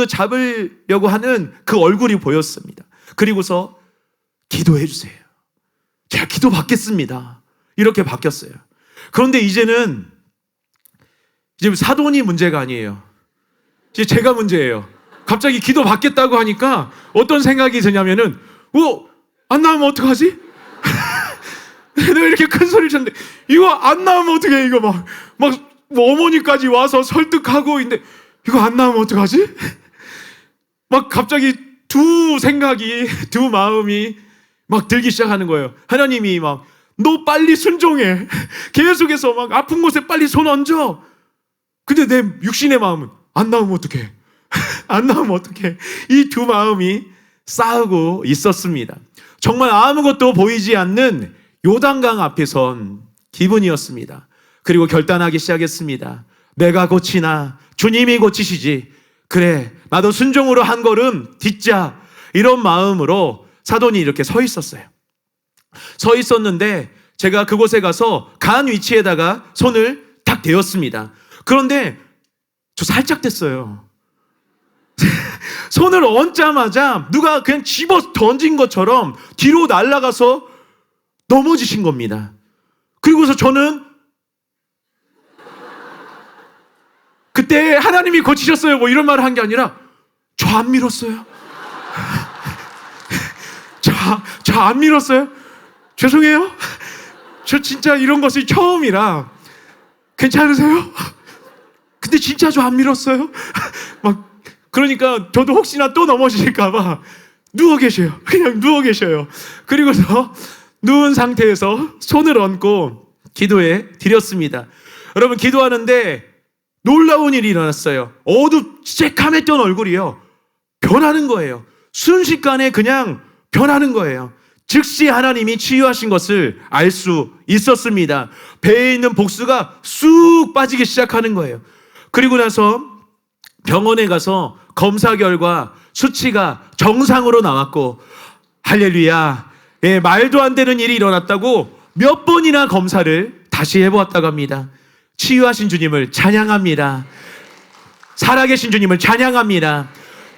잡으려고 하는 그 얼굴이 보였습니다. 그리고서 기도해 주세요. 제가 기도 받겠습니다. 이렇게 바뀌었어요. 그런데 이제 사돈이 문제가 아니에요. 이제 제가 문제예요. 갑자기 기도 받겠다고 하니까 어떤 생각이 드냐면은, 안 나오면 어떡하지? 내가 이렇게 큰 소리를 쳤는데 이거 안 나오면 어떡해? 이거 막 어머니까지 와서 설득하고 있는데 이거 안 나오면 어떡하지? 갑자기 두 마음이 들기 시작하는 거예요. 하나님이 너 빨리 순종해. 계속해서 아픈 곳에 빨리 손 얹어. 근데 내 육신의 마음은 안 나오면 어떡해? 안 나오면 어떡해. 이 두 마음이 싸우고 있었습니다. 정말 아무것도 보이지 않는 요단강 앞에 선 기분이었습니다. 그리고 결단하기 시작했습니다. 내가 고치나 주님이 고치시지. 그래, 나도 순종으로 한 걸음 딛자. 이런 마음으로 사돈이 이렇게 서 있었어요. 서 있었는데 제가 그곳에 가서 간 위치에다가 손을 딱 대었습니다. 그런데 저 살짝 됐어요. 손을 얹자마자 누가 그냥 집어 던진 것처럼 뒤로 날아가서 넘어지신 겁니다. 그리고서 저는 그때 하나님이 고치셨어요 뭐 이런 말을 한 게 아니라 저 안 밀었어요. 저 안 밀었어요. 죄송해요. 저 진짜 이런 것이 처음이라 괜찮으세요? 근데 진짜 저 안 밀었어요. 막 그러니까 저도 혹시나 또 넘어지실까봐 누워 계셔요. 그냥 누워 계셔요. 그리고서 누운 상태에서 손을 얹고 기도해 드렸습니다. 여러분 기도하는데 놀라운 일이 일어났어요. 새카맸던 얼굴이요 변하는 거예요. 순식간에 그냥 변하는 거예요. 즉시 하나님이 치유하신 것을 알 수 있었습니다. 배에 있는 복수가 쑥 빠지기 시작하는 거예요. 그리고 나서 병원에 가서 검사 결과 수치가 정상으로 나왔고 할렐루야, 말도 안 되는 일이 일어났다고 몇 번이나 검사를 다시 해보았다고 합니다. 치유하신 주님을 찬양합니다. 살아계신 주님을 찬양합니다.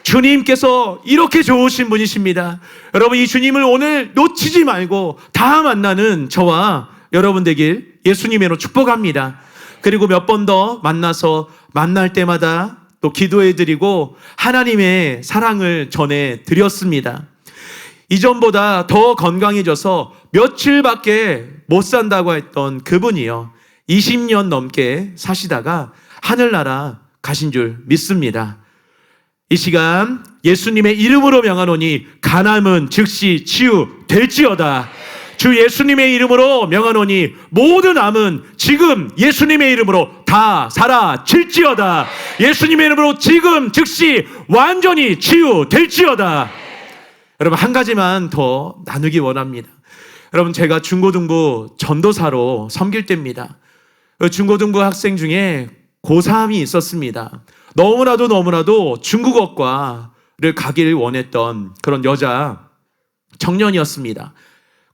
주님께서 이렇게 좋으신 분이십니다. 여러분 이 주님을 오늘 놓치지 말고 다 만나는 저와 여러분 되길 예수님으로 축복합니다. 그리고 몇 번 더 만나서 만날 때마다 또 기도해드리고 하나님의 사랑을 전해드렸습니다. 이전보다 더 건강해져서 며칠밖에 못 산다고 했던 그분이요 20년 넘게 사시다가 하늘나라 가신 줄 믿습니다. 이 시간 예수님의 이름으로 명하노니 간암은 즉시 치유될지어다. 주 예수님의 이름으로 명하노니 모든 암은 지금 예수님의 이름으로 다 사라질지어다. 예수님의 이름으로 지금 즉시 완전히 치유될지어다. 여러분 한 가지만 더 나누기 원합니다. 여러분 제가 중고등부 전도사로 섬길 때입니다. 중고등부 학생 중에 고3이 있었습니다. 너무나도 중국어과를 가길 원했던 그런 여자 청년이었습니다.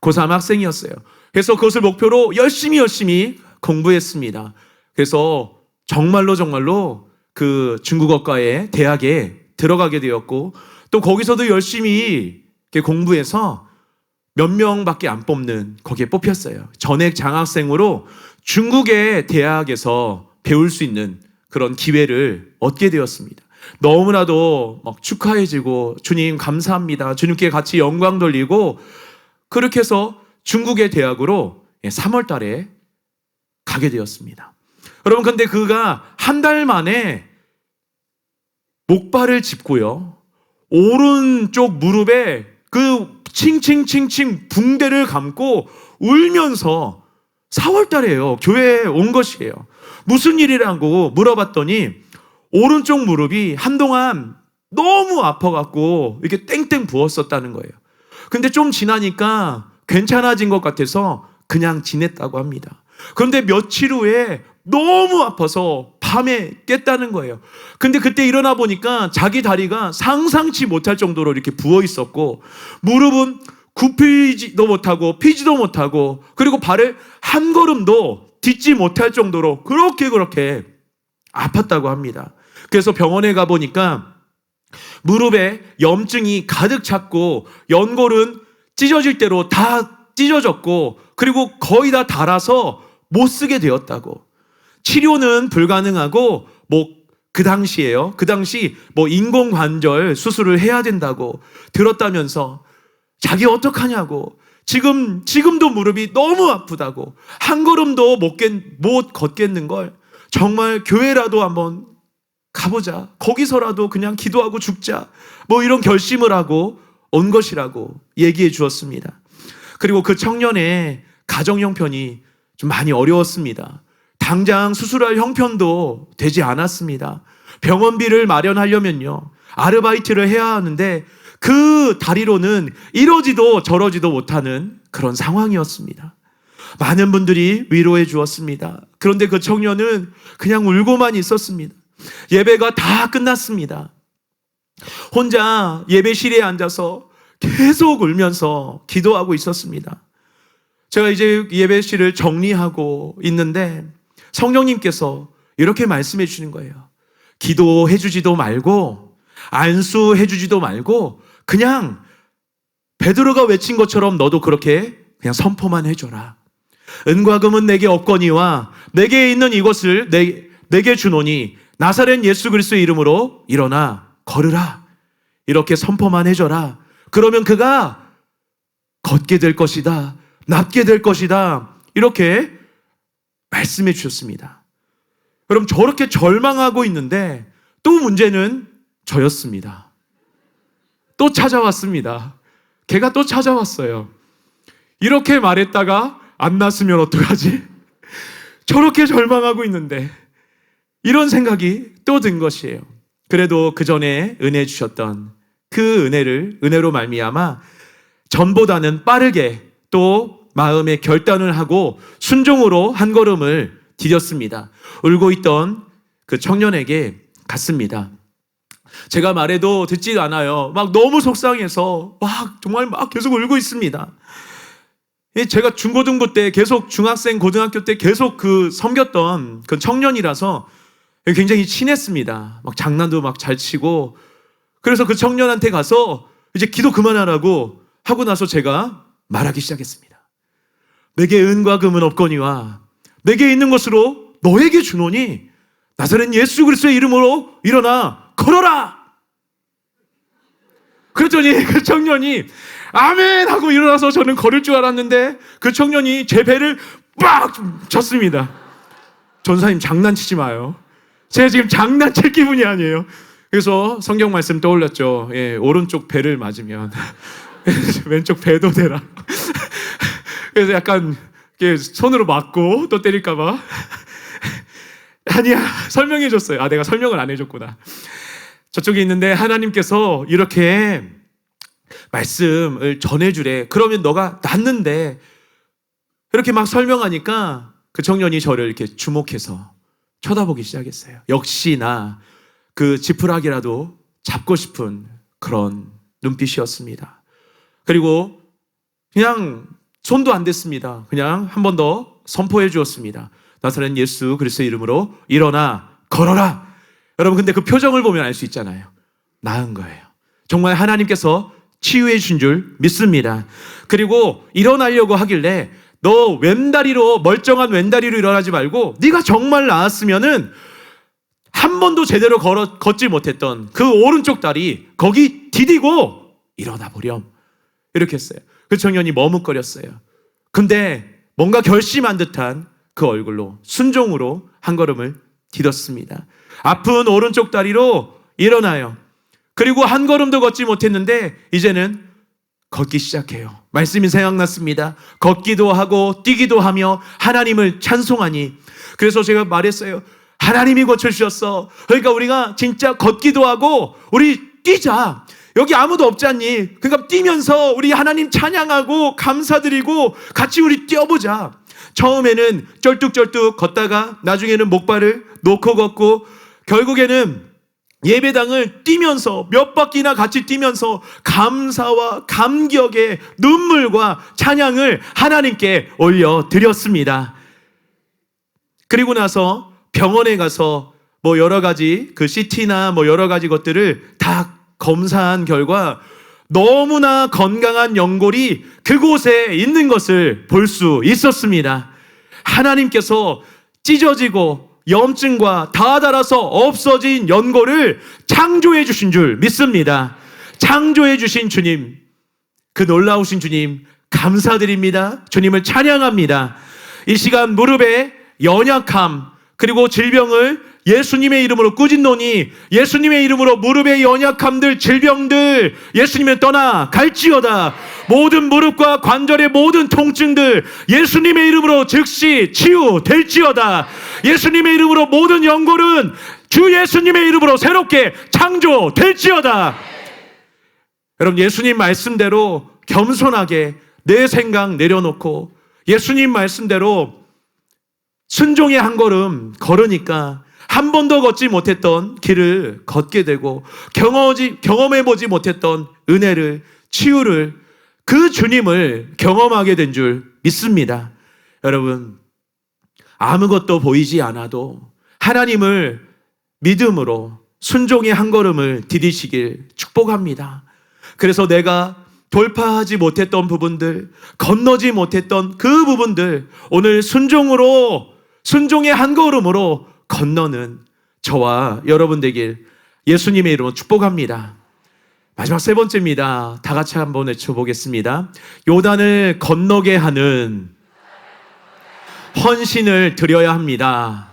고3 학생이었어요. 그래서 그것을 목표로 열심히 공부했습니다. 그래서 정말로 그 중국어과의 대학에 들어가게 되었고 또 거기서도 열심히 공부해서 몇 명밖에 안 뽑는 거기에 뽑혔어요. 전액 장학생으로 중국의 대학에서 배울 수 있는 그런 기회를 얻게 되었습니다. 너무나도 막 축하해지고 주님 감사합니다. 주님께 같이 영광 돌리고 그렇게 해서 중국의 대학으로 3월 달에 가게 되었습니다. 여러분 근데 그가 한 달 만에 목발을 짚고요. 오른쪽 무릎에 그 칭칭칭칭 붕대를 감고 울면서 4월 달에요. 교회에 온 것이에요. 무슨 일이라고 물어봤더니 오른쪽 무릎이 한동안 너무 아파갖고 이렇게 땡땡 부었었다는 거예요. 근데 좀 지나니까 괜찮아진 것 같아서 그냥 지냈다고 합니다. 그런데 며칠 후에 너무 아파서 밤에 깼다는 거예요. 근데 그때 일어나 보니까 자기 다리가 상상치 못할 정도로 이렇게 부어 있었고 무릎은 굽히지도 못하고 피지도 못하고 그리고 발을 한 걸음도 딛지 못할 정도로 그렇게 아팠다고 합니다. 그래서 병원에 가보니까 무릎에 염증이 가득 찼고 연골은 찢어질 대로 다 찢어졌고 그리고 거의 다 닳아서 못 쓰게 되었다고. 치료는 불가능하고 그 당시 인공관절 수술을 해야 된다고 들었다면서 자기 어떡하냐고 지금도 무릎이 너무 아프다고 한 걸음도 못 걷겠는 걸 정말 교회라도 한번 가보자. 거기서라도 그냥 기도하고 죽자. 이런 결심을 하고 온 것이라고 얘기해 주었습니다. 그리고 그 청년의 가정 형편이 좀 많이 어려웠습니다. 당장 수술할 형편도 되지 않았습니다. 병원비를 마련하려면요. 아르바이트를 해야 하는데 그 다리로는 이러지도 저러지도 못하는 그런 상황이었습니다. 많은 분들이 위로해 주었습니다. 그런데 그 청년은 그냥 울고만 있었습니다. 예배가 다 끝났습니다. 혼자 예배실에 앉아서 계속 울면서 기도하고 있었습니다. 제가 이제 예배실을 정리하고 있는데 성령님께서 이렇게 말씀해 주시는 거예요. 기도해 주지도 말고 안수해 주지도 말고 그냥 베드로가 외친 것처럼 너도 그렇게 그냥 선포만 해줘라. 은과 금은 내게 없거니와 내게 있는 이것을 내게 주노니 나사렛 예수 그리스도의 이름으로 일어나 걸으라. 이렇게 선포만 해줘라. 그러면 그가 걷게 될 것이다. 낫게 될 것이다. 이렇게 말씀해 주셨습니다. 그럼 저렇게 절망하고 있는데 또 문제는 저였습니다. 또 찾아왔습니다. 걔가 또 찾아왔어요. 이렇게 말했다가 안 났으면 어떡하지? 저렇게 절망하고 있는데 이런 생각이 또 든 것이에요. 그래도 그 전에 은혜 주셨던 그 은혜로 말미암아 전보다는 빠르게 또 마음의 결단을 하고 순종으로 한 걸음을 디뎠습니다. 울고 있던 그 청년에게 갔습니다. 제가 말해도 듣지 않아요. 막 너무 속상해서 정말 계속 울고 있습니다. 제가 중고등부 때 계속 중학생, 고등학교 때 계속 섬겼던 그 청년이라서 굉장히 친했습니다. 막 장난도 막 잘 치고. 그래서 그 청년한테 가서 이제 기도 그만하라고 하고 나서 제가 말하기 시작했습니다. 내게 은과 금은 없거니와 내게 있는 것으로 너에게 주노니 나사렛 예수 그리스도의 이름으로 일어나 걸어라. 그랬더니 그 청년이 아멘 하고 일어나서 저는 걸을 줄 알았는데 그 청년이 제 배를 빡 쳤습니다. 전사님 장난치지 마요. 제가 지금 장난칠 기분이 아니에요. 그래서 성경 말씀 떠올렸죠. 오른쪽 배를 맞으면 왼쪽 배도 되라. 그래서 약간 손으로 맞고 또 때릴까봐 아니야 설명해 줬어요. 내가 설명을 안 해줬구나. 저쪽에 있는데 하나님께서 이렇게 말씀을 전해주래. 그러면 너가 낫는데 이렇게 막 설명하니까 그 청년이 저를 이렇게 주목해서 쳐다보기 시작했어요. 역시나 그 지푸라기라도 잡고 싶은 그런 눈빛이었습니다. 그리고 그냥 손도 안 댔습니다. 그냥 한 번 더 선포해 주었습니다. 나사렛 예수 그리스도의 이름으로 일어나 걸어라. 여러분 근데 그 표정을 보면 알 수 있잖아요. 나은 거예요. 정말 하나님께서 치유해 준 줄 믿습니다. 그리고 일어나려고 하길래 너 멀쩡한 왼다리로 일어나지 말고 네가 정말 나았으면은 한 번도 제대로 걷지 못했던 그 오른쪽 다리 거기 디디고 일어나 보렴. 이렇게 했어요. 그 청년이 머뭇거렸어요. 근데 뭔가 결심한 듯한 그 얼굴로 순종으로 한 걸음을 디뎠습니다. 아픈 오른쪽 다리로 일어나요. 그리고 한 걸음도 걷지 못했는데 이제는 걷기 시작해요. 말씀이 생각났습니다. 걷기도 하고 뛰기도 하며 하나님을 찬송하니. 그래서 제가 말했어요. 하나님이 고쳐주셨어. 그러니까 우리가 진짜 걷기도 하고 우리 뛰자. 여기 아무도 없지 않니? 그러니까 뛰면서 우리 하나님 찬양하고 감사드리고 같이 우리 뛰어보자. 처음에는 쩔뚝쩔뚝 걷다가 나중에는 목발을 놓고 걷고 결국에는 예배당을 뛰면서 몇 바퀴나 같이 뛰면서 감사와 감격의 눈물과 찬양을 하나님께 올려드렸습니다. 그리고 나서 병원에 가서 여러 가지 CT나 여러 가지 것들을 다 검사한 결과 너무나 건강한 연골이 그곳에 있는 것을 볼 수 있었습니다. 하나님께서 찢어지고 염증과 다 닳아서 없어진 연골을 창조해 주신 줄 믿습니다. 창조해 주신 주님, 그 놀라우신 주님 감사드립니다. 주님을 찬양합니다. 이 시간 무릎에 연약함 그리고 질병을 예수님의 이름으로 꾸짖노니 예수님의 이름으로 무릎의 연약함들 질병들 예수님의 떠나 갈지어다. 모든 무릎과 관절의 모든 통증들 예수님의 이름으로 즉시 치유될지어다. 예수님의 이름으로 모든 연골은 주 예수님의 이름으로 새롭게 창조될지어다. 여러분, 예수님 말씀대로 겸손하게 내 생각 내려놓고 예수님 말씀대로 순종의 한 걸음 걸으니까 한 번도 걷지 못했던 길을 걷게 되고 경험해보지 못했던 은혜를, 치유를, 그 주님을 경험하게 된 줄 믿습니다. 여러분, 아무것도 보이지 않아도 하나님을 믿음으로 순종의 한 걸음을 디디시길 축복합니다. 그래서 내가 돌파하지 못했던 부분들, 건너지 못했던 그 부분들, 오늘 순종의 한 걸음으로 건너는 저와 여러분 되길 예수님의 이름으로 축복합니다. 마지막 세 번째입니다. 다 같이 한번 외쳐보겠습니다. 요단을 건너게 하는 헌신을 드려야 합니다.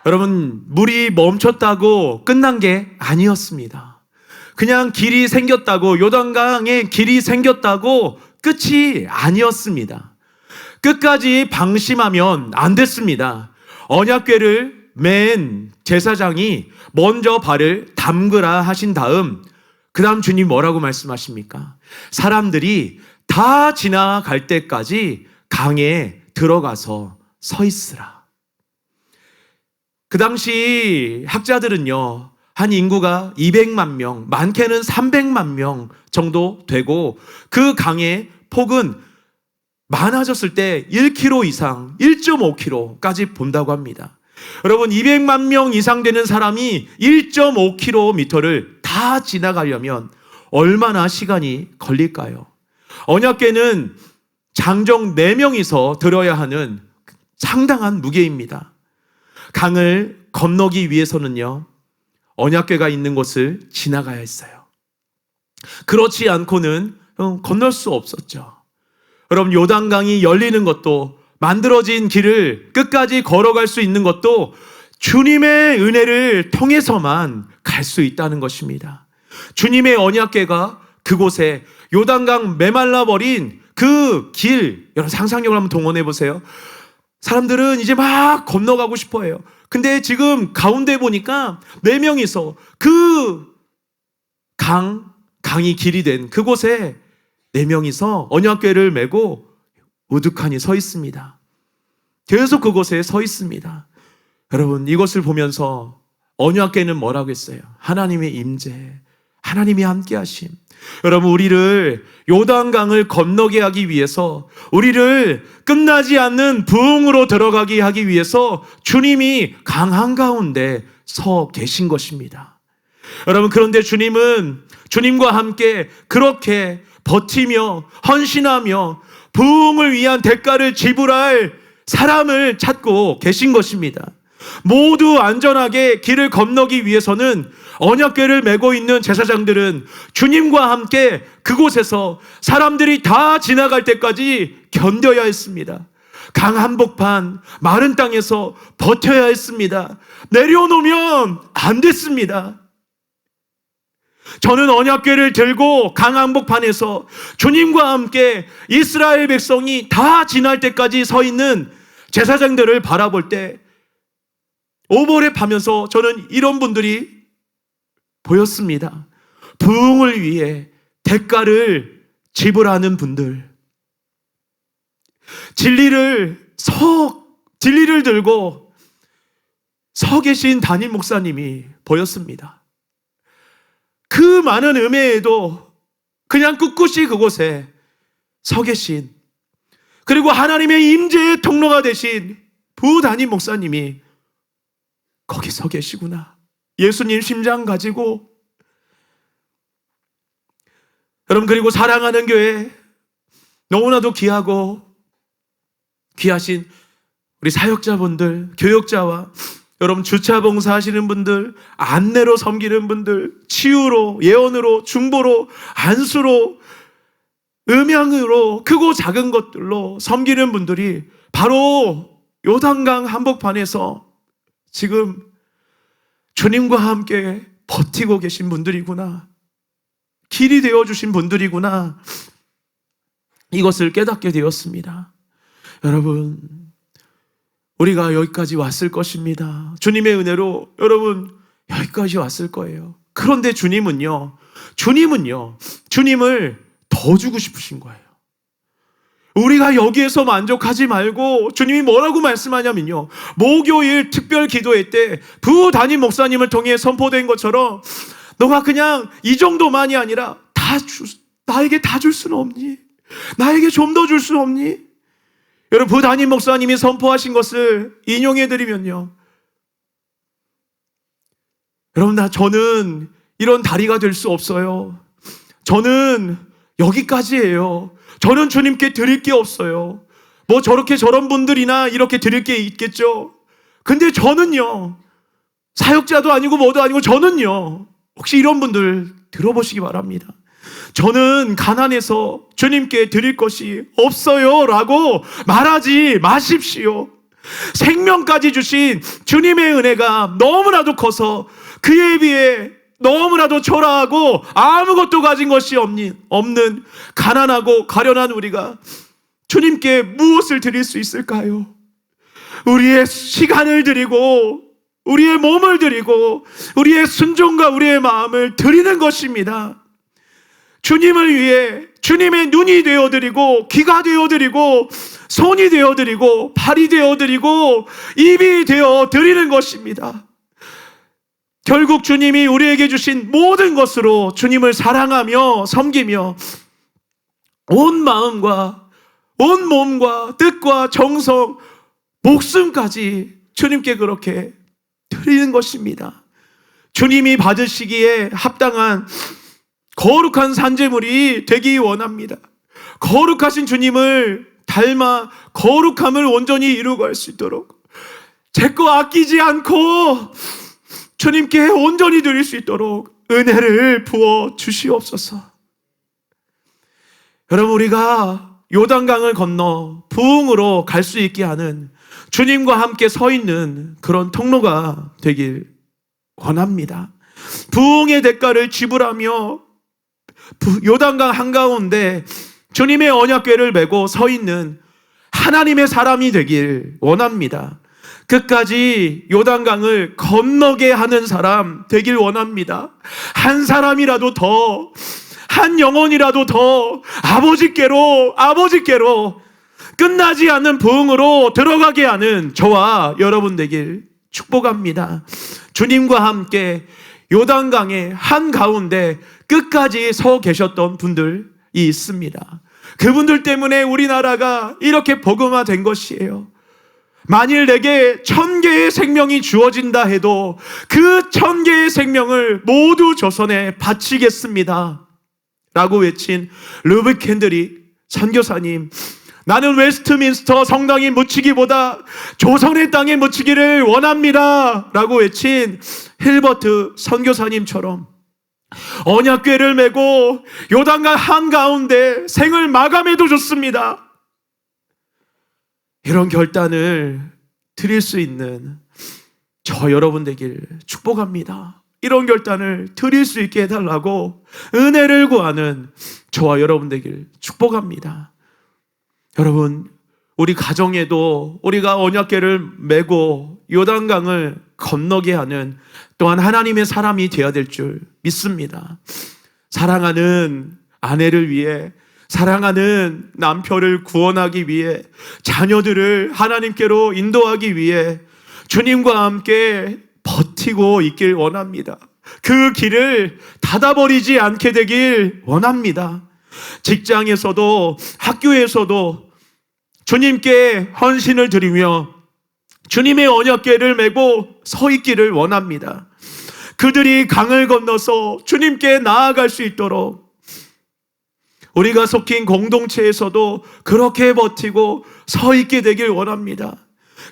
여러분, 물이 멈췄다고 끝난 게 아니었습니다. 그냥 길이 생겼다고, 요단강에 길이 생겼다고 끝이 아니었습니다. 끝까지 방심하면 안 됐습니다. 언약궤를 맨 제사장이 먼저 발을 담그라 하신 다음, 그 다음 주님 뭐라고 말씀하십니까? 사람들이 다 지나갈 때까지 강에 들어가서 서 있으라. 그 당시 학자들은요, 한 인구가 200만 명, 많게는 300만 명 정도 되고, 그 강의 폭은 많아졌을 때 1km 이상, 1.5km까지 본다고 합니다. 여러분, 200만 명 이상 되는 사람이 1.5km를 다 지나가려면 얼마나 시간이 걸릴까요? 언약궤는 장정 4명이서 들어야 하는 상당한 무게입니다. 강을 건너기 위해서는요, 언약궤가 있는 곳을 지나가야 했어요. 그렇지 않고는 건널 수 없었죠. 여러분, 요단강이 열리는 것도, 만들어진 길을 끝까지 걸어갈 수 있는 것도 주님의 은혜를 통해서만 갈 수 있다는 것입니다. 주님의 언약궤가 그곳에, 요단강 메말라 버린 그 길, 여러분 상상력을 한번 동원해 보세요. 사람들은 이제 막 건너가고 싶어 해요. 근데 지금 가운데 보니까 4명이서 그 강이 길이 된 그곳에 4명이서 언약궤를 메고 우두커니 서 있습니다. 계속 그곳에 서 있습니다. 여러분, 이것을 보면서 언약궤는 뭐라고 했어요? 하나님의 임재, 하나님이 함께 하심. 여러분, 우리를 요단강을 건너게 하기 위해서, 우리를 끝나지 않는 부흥으로 들어가게 하기 위해서 주님이 강 한가운데 서 계신 것입니다. 여러분, 그런데 주님은 주님과 함께 그렇게 버티며 헌신하며 부흥을 위한 대가를 지불할 사람을 찾고 계신 것입니다. 모두 안전하게 길을 건너기 위해서는 언약궤를 메고 있는 제사장들은 주님과 함께 그곳에서 사람들이 다 지나갈 때까지 견뎌야 했습니다. 강 한복판 마른 땅에서 버텨야 했습니다. 내려놓으면 안 됐습니다. 저는 언약궤를 들고 강 한복판에서 주님과 함께 이스라엘 백성이 다 지날 때까지 서 있는 제사장들을 바라볼 때 오버랩하면서 저는 이런 분들이 보였습니다. 부흥을 위해 대가를 지불하는 분들, 진리를 들고 서 계신 담임 목사님이 보였습니다. 그 많은 음해에도 그냥 꿋꿋이 그곳에 서 계신, 그리고 하나님의 임재의 통로가 되신 부담임 목사님이 거기 서 계시구나. 예수님 심장 가지고. 여러분, 그리고 사랑하는 교회, 너무나도 귀하신 우리 사역자분들, 교역자와 여러분 주차 봉사하시는 분들, 안내로 섬기는 분들, 치유로, 예언으로, 중보로, 안수로, 음향으로, 크고 작은 것들로 섬기는 분들이 바로 요단강 한복판에서 지금 주님과 함께 버티고 계신 분들이구나. 길이 되어주신 분들이구나. 이것을 깨닫게 되었습니다. 여러분, 우리가 여기까지 왔을 것입니다. 주님의 은혜로 여러분 여기까지 왔을 거예요. 그런데 주님은요, 주님을 더 주고 싶으신 거예요. 우리가 여기에서 만족하지 말고 주님이 뭐라고 말씀하냐면요, 목요일 특별 기도회 때 부 담임 목사님을 통해 선포된 것처럼 너가 그냥 이 정도만이 아니라 나에게 다 줄 수는 없니? 나에게 좀 더 줄 수는 없니? 여러분, 부 담임 목사님이 선포하신 것을 인용해드리면요, 여러분, 저는 이런 다리가 될 수 없어요. 저는 여기까지예요. 저는 주님께 드릴 게 없어요. 뭐 저렇게 저런 분들이나 이렇게 드릴 게 있겠죠. 근데 저는요, 사역자도 아니고 뭐도 아니고 저는요, 혹시 이런 분들 들어보시기 바랍니다. 저는 가난해서 주님께 드릴 것이 없어요 라고 말하지 마십시오. 생명까지 주신 주님의 은혜가 너무나도 커서 그에 비해 너무나도 초라하고 아무것도 가진 것이 없는 가난하고 가련한 우리가 주님께 무엇을 드릴 수 있을까요? 우리의 시간을 드리고 우리의 몸을 드리고 우리의 순종과 우리의 마음을 드리는 것입니다. 주님을 위해 주님의 눈이 되어드리고 귀가 되어드리고 손이 되어드리고 발이 되어드리고 입이 되어드리는 것입니다. 결국 주님이 우리에게 주신 모든 것으로 주님을 사랑하며 섬기며 온 마음과 온 몸과 뜻과 정성, 목숨까지 주님께 그렇게 드리는 것입니다. 주님이 받으시기에 합당한 거룩한 산제물이 되기 원합니다. 거룩하신 주님을 닮아 거룩함을 온전히 이루고 할 수 있도록 제 거 아끼지 않고 주님께 온전히 드릴 수 있도록 은혜를 부어 주시옵소서. 여러분, 우리가 요단강을 건너 부흥으로 갈 수 있게 하는 주님과 함께 서 있는 그런 통로가 되길 원합니다. 부흥의 대가를 지불하며 요단강 한가운데 주님의 언약궤를 메고 서 있는 하나님의 사람이 되길 원합니다. 끝까지 요단강을 건너게 하는 사람 되길 원합니다. 한 사람이라도 더, 한 영혼이라도 더 아버지께로 끝나지 않는 부흥으로 들어가게 하는 저와 여러분 되길 축복합니다. 주님과 함께 요단강의 한가운데 끝까지 서 계셨던 분들이 있습니다. 그분들 때문에 우리나라가 이렇게 복음화된 것이에요. 만일 내게 1000개의 생명이 주어진다 해도 그 1000개의 생명을 모두 조선에 바치겠습니다 라고 외친 루비 캔들이 선교사님, 나는 웨스트민스터 성당에 묻히기보다 조선의 땅에 묻히기를 원합니다 라고 외친 힐버트 선교사님처럼 언약궤를 메고 요단강 한가운데 생을 마감해도 좋습니다. 이런 결단을 드릴 수 있는 저 여러분 되길 축복합니다. 이런 결단을 드릴 수 있게 해달라고 은혜를 구하는 저와 여러분 되길 축복합니다. 여러분, 우리 가정에도 우리가 언약궤를 메고 요단강을 건너게 하는 또한 하나님의 사람이 되어야 될 줄 믿습니다. 사랑하는 아내를 위해, 사랑하는 남편을 구원하기 위해, 자녀들을 하나님께로 인도하기 위해 주님과 함께 버티고 있길 원합니다. 그 길을 닫아버리지 않게 되길 원합니다. 직장에서도 학교에서도 주님께 헌신을 드리며 주님의 언약궤를 메고 서 있기를 원합니다. 그들이 강을 건너서 주님께 나아갈 수 있도록 우리가 속힌 공동체에서도 그렇게 버티고 서 있게 되길 원합니다.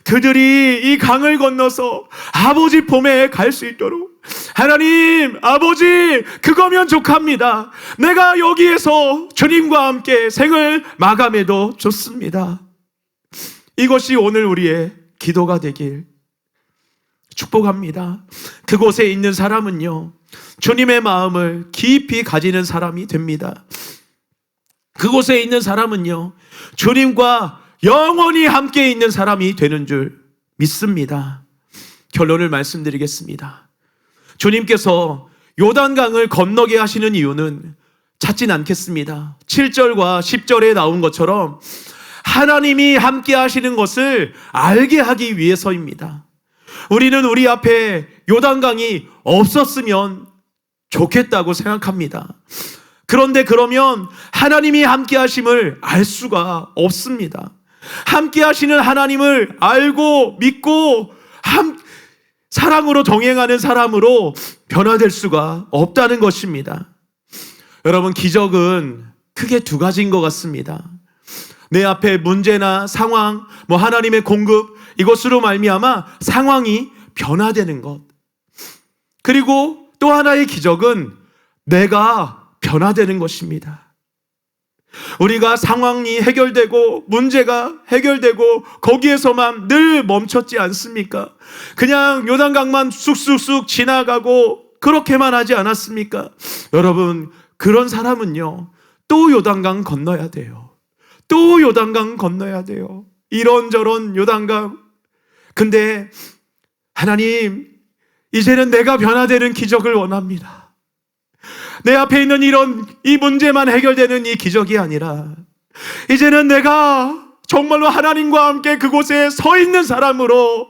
그들이 이 강을 건너서 아버지 품에 갈 수 있도록, 하나님, 아버지, 그거면 족합니다. 내가 여기에서 주님과 함께 생을 마감해도 좋습니다. 이것이 오늘 우리의 기도가 되길 축복합니다. 그곳에 있는 사람은요, 주님의 마음을 깊이 가지는 사람이 됩니다. 그곳에 있는 사람은요, 주님과 영원히 함께 있는 사람이 되는 줄 믿습니다. 결론을 말씀드리겠습니다. 주님께서 요단강을 건너게 하시는 이유는 찾진 않겠습니다. 7절과 10절에 나온 것처럼 하나님이 함께 하시는 것을 알게 하기 위해서입니다. 우리는 우리 앞에 요단강이 없었으면 좋겠다고 생각합니다. 그런데 그러면 하나님이 함께 하심을 알 수가 없습니다. 함께 하시는 하나님을 알고 믿고 사랑으로 동행하는 사람으로 변화될 수가 없다는 것입니다. 여러분, 기적은 크게 두 가지인 것 같습니다. 내 앞에 문제나 상황, 하나님의 공급, 이것으로 말미암아 상황이 변화되는 것. 그리고 또 하나의 기적은 내가 변화되는 것입니다. 우리가 상황이 해결되고 문제가 해결되고 거기에서만 늘 멈췄지 않습니까? 그냥 요단강만 쑥쑥쑥 지나가고 그렇게만 하지 않았습니까? 여러분, 그런 사람은요, 또 요단강 건너야 돼요. 또 요단강 건너야 돼요. 이런저런 요단강. 근데 하나님, 이제는 내가 변화되는 기적을 원합니다. 내 앞에 있는 이 문제만 해결되는 이 기적이 아니라 이제는 내가 정말로 하나님과 함께 그곳에 서 있는 사람으로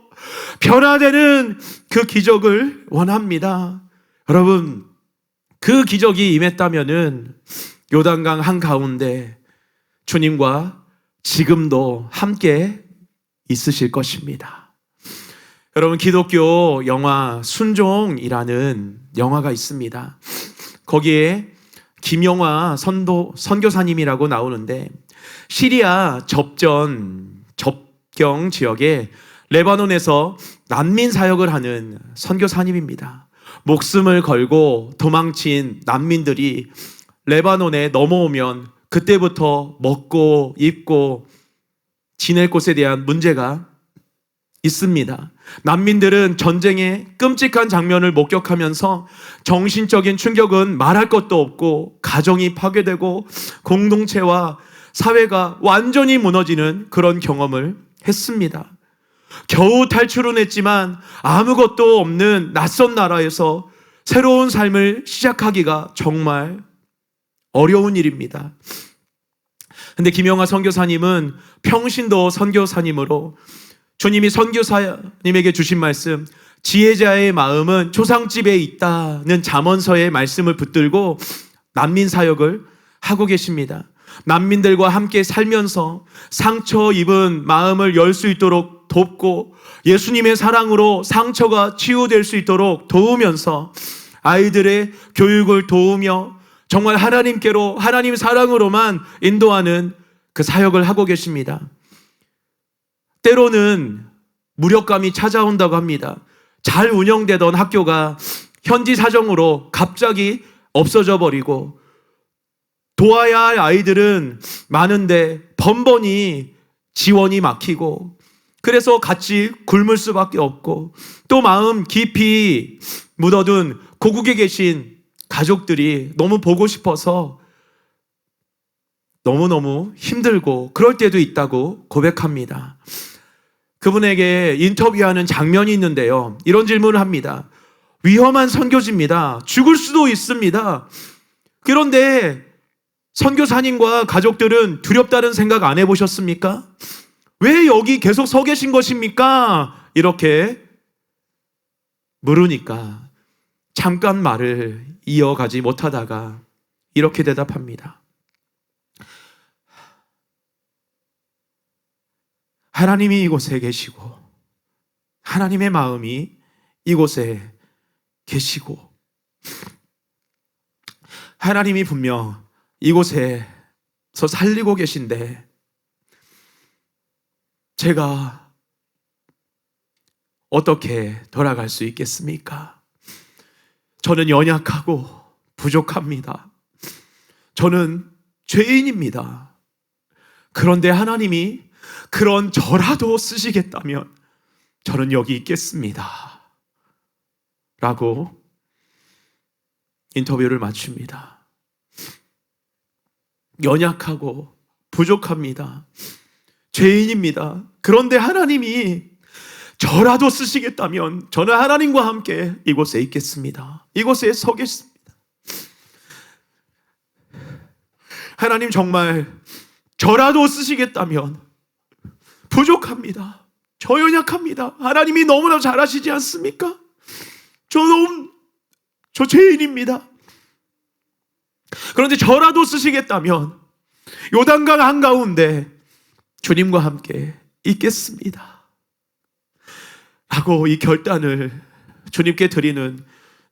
변화되는 그 기적을 원합니다. 여러분, 그 기적이 임했다면은 요단강 한가운데 주님과 지금도 함께 있으실 것입니다. 여러분, 기독교 영화 순종이라는 영화가 있습니다. 거기에 김영화 선교사님이라고 나오는데 시리아 접경 지역에 레바논에서 난민 사역을 하는 선교사님입니다. 목숨을 걸고 도망친 난민들이 레바논에 넘어오면 그때부터 먹고 입고 지낼 곳에 대한 문제가 있습니다. 난민들은 전쟁의 끔찍한 장면을 목격하면서 정신적인 충격은 말할 것도 없고 가정이 파괴되고 공동체와 사회가 완전히 무너지는 그런 경험을 했습니다. 겨우 탈출은 했지만 아무것도 없는 낯선 나라에서 새로운 삶을 시작하기가 정말 어려운 일입니다. 근데 김영하 선교사님은 평신도 선교사님으로 주님이 선교사님에게 주신 말씀, 지혜자의 마음은 초상집에 있다는 잠언서의 말씀을 붙들고 난민 사역을 하고 계십니다. 난민들과 함께 살면서 상처 입은 마음을 열 수 있도록 돕고 예수님의 사랑으로 상처가 치유될 수 있도록 도우면서 아이들의 교육을 도우며 정말 하나님께로, 하나님 사랑으로만 인도하는 그 사역을 하고 계십니다. 때로는 무력감이 찾아온다고 합니다. 잘 운영되던 학교가 현지 사정으로 갑자기 없어져 버리고 도와야 할 아이들은 많은데 번번이 지원이 막히고 그래서 같이 굶을 수밖에 없고 또 마음 깊이 묻어둔 고국에 계신 가족들이 너무 보고 싶어서 너무너무 힘들고 그럴 때도 있다고 고백합니다. 그분에게 인터뷰하는 장면이 있는데요. 이런 질문을 합니다. 위험한 선교지입니다. 죽을 수도 있습니다. 그런데 선교사님과 가족들은 두렵다는 생각 안 해보셨습니까? 왜 여기 계속 서 계신 것입니까? 이렇게 물으니까 잠깐 말을 이어가지 못하다가 이렇게 대답합니다. 하나님이 이곳에 계시고 하나님의 마음이 이곳에 계시고 하나님이 분명 이곳에서 살리고 계신데 제가 어떻게 돌아갈 수 있겠습니까? 저는 연약하고 부족합니다. 저는 죄인입니다. 그런데 하나님이 그런 저라도 쓰시겠다면 저는 여기 있겠습니다. 라고 인터뷰를 마칩니다. 연약하고 부족합니다. 죄인입니다. 그런데 하나님이 저라도 쓰시겠다면 저는 하나님과 함께 이곳에 있겠습니다. 이곳에 서겠습니다. 하나님, 정말 저라도 쓰시겠다면 부족합니다. 저 연약합니다. 하나님이 너무나 잘하시지 않습니까? 저 죄인입니다. 그런데 저라도 쓰시겠다면 요단강 한가운데 주님과 함께 있겠습니다 라고 이 결단을 주님께 드리는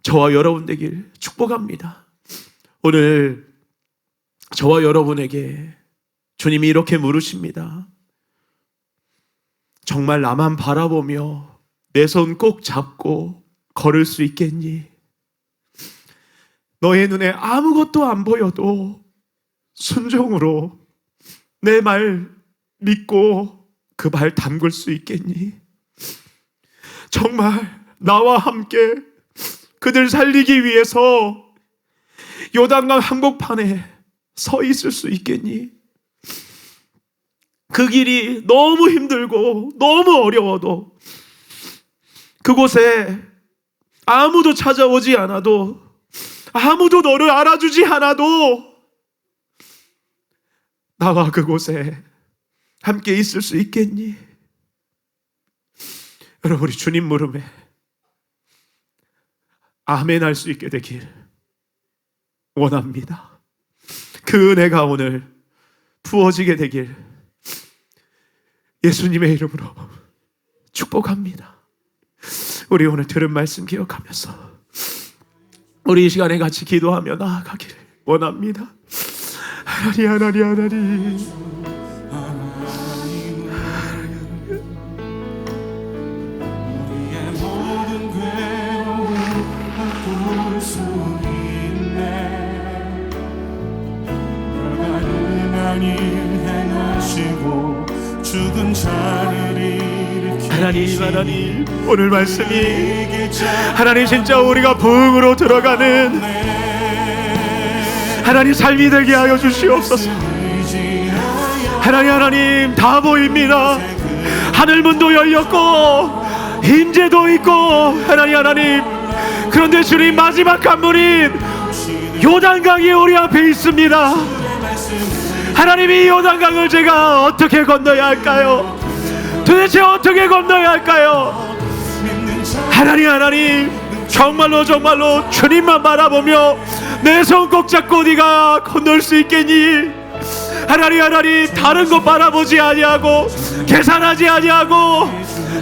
저와 여러분 되길 축복합니다. 오늘 저와 여러분에게 주님이 이렇게 물으십니다. 정말 나만 바라보며 내 손 꼭 잡고 걸을 수 있겠니? 너의 눈에 아무것도 안 보여도 순종으로 내 말 믿고 그 발 담글 수 있겠니? 정말 나와 함께 그들 살리기 위해서 요단강 한복판에 서 있을 수 있겠니? 그 길이 너무 힘들고 너무 어려워도 그곳에 아무도 찾아오지 않아도 아무도 너를 알아주지 않아도 나와 그곳에 함께 있을 수 있겠니? 여러분, 우리 주님 물음에 아멘 할 수 있게 되길 원합니다. 그 은혜가 오늘 부어지게 되길 예수님의 이름으로 축복합니다. 우리 오늘 들은 말씀 기억하면서 우리 이 시간에 같이 기도하며 나아가기를 원합니다. 하나님 우리의 모든 괴로움 바꿀 수 있네. 별다른 일 행하시고 죽은 자를 일으키시니 하나님, 오늘 말씀이 하나님 진짜 우리가 부흥으로 들어가는 하나님 삶이 되게 하여 주시옵소서. 하나님 다 보입니다. 하늘문도 열렸고 임재도 있고 하나님, 그런데 주님 마지막 관문인 요단강이 우리 앞에 있습니다. 하나님이 이 요단강을 제가 어떻게 건너야 할까요? 도대체 어떻게 건너야 할까요? 하나님, 정말로 주님만 바라보며 내 손 꼭 잡고 네가 건널 수 있겠니? 하나님, 다른 것 바라보지 아니하고 계산하지 아니하고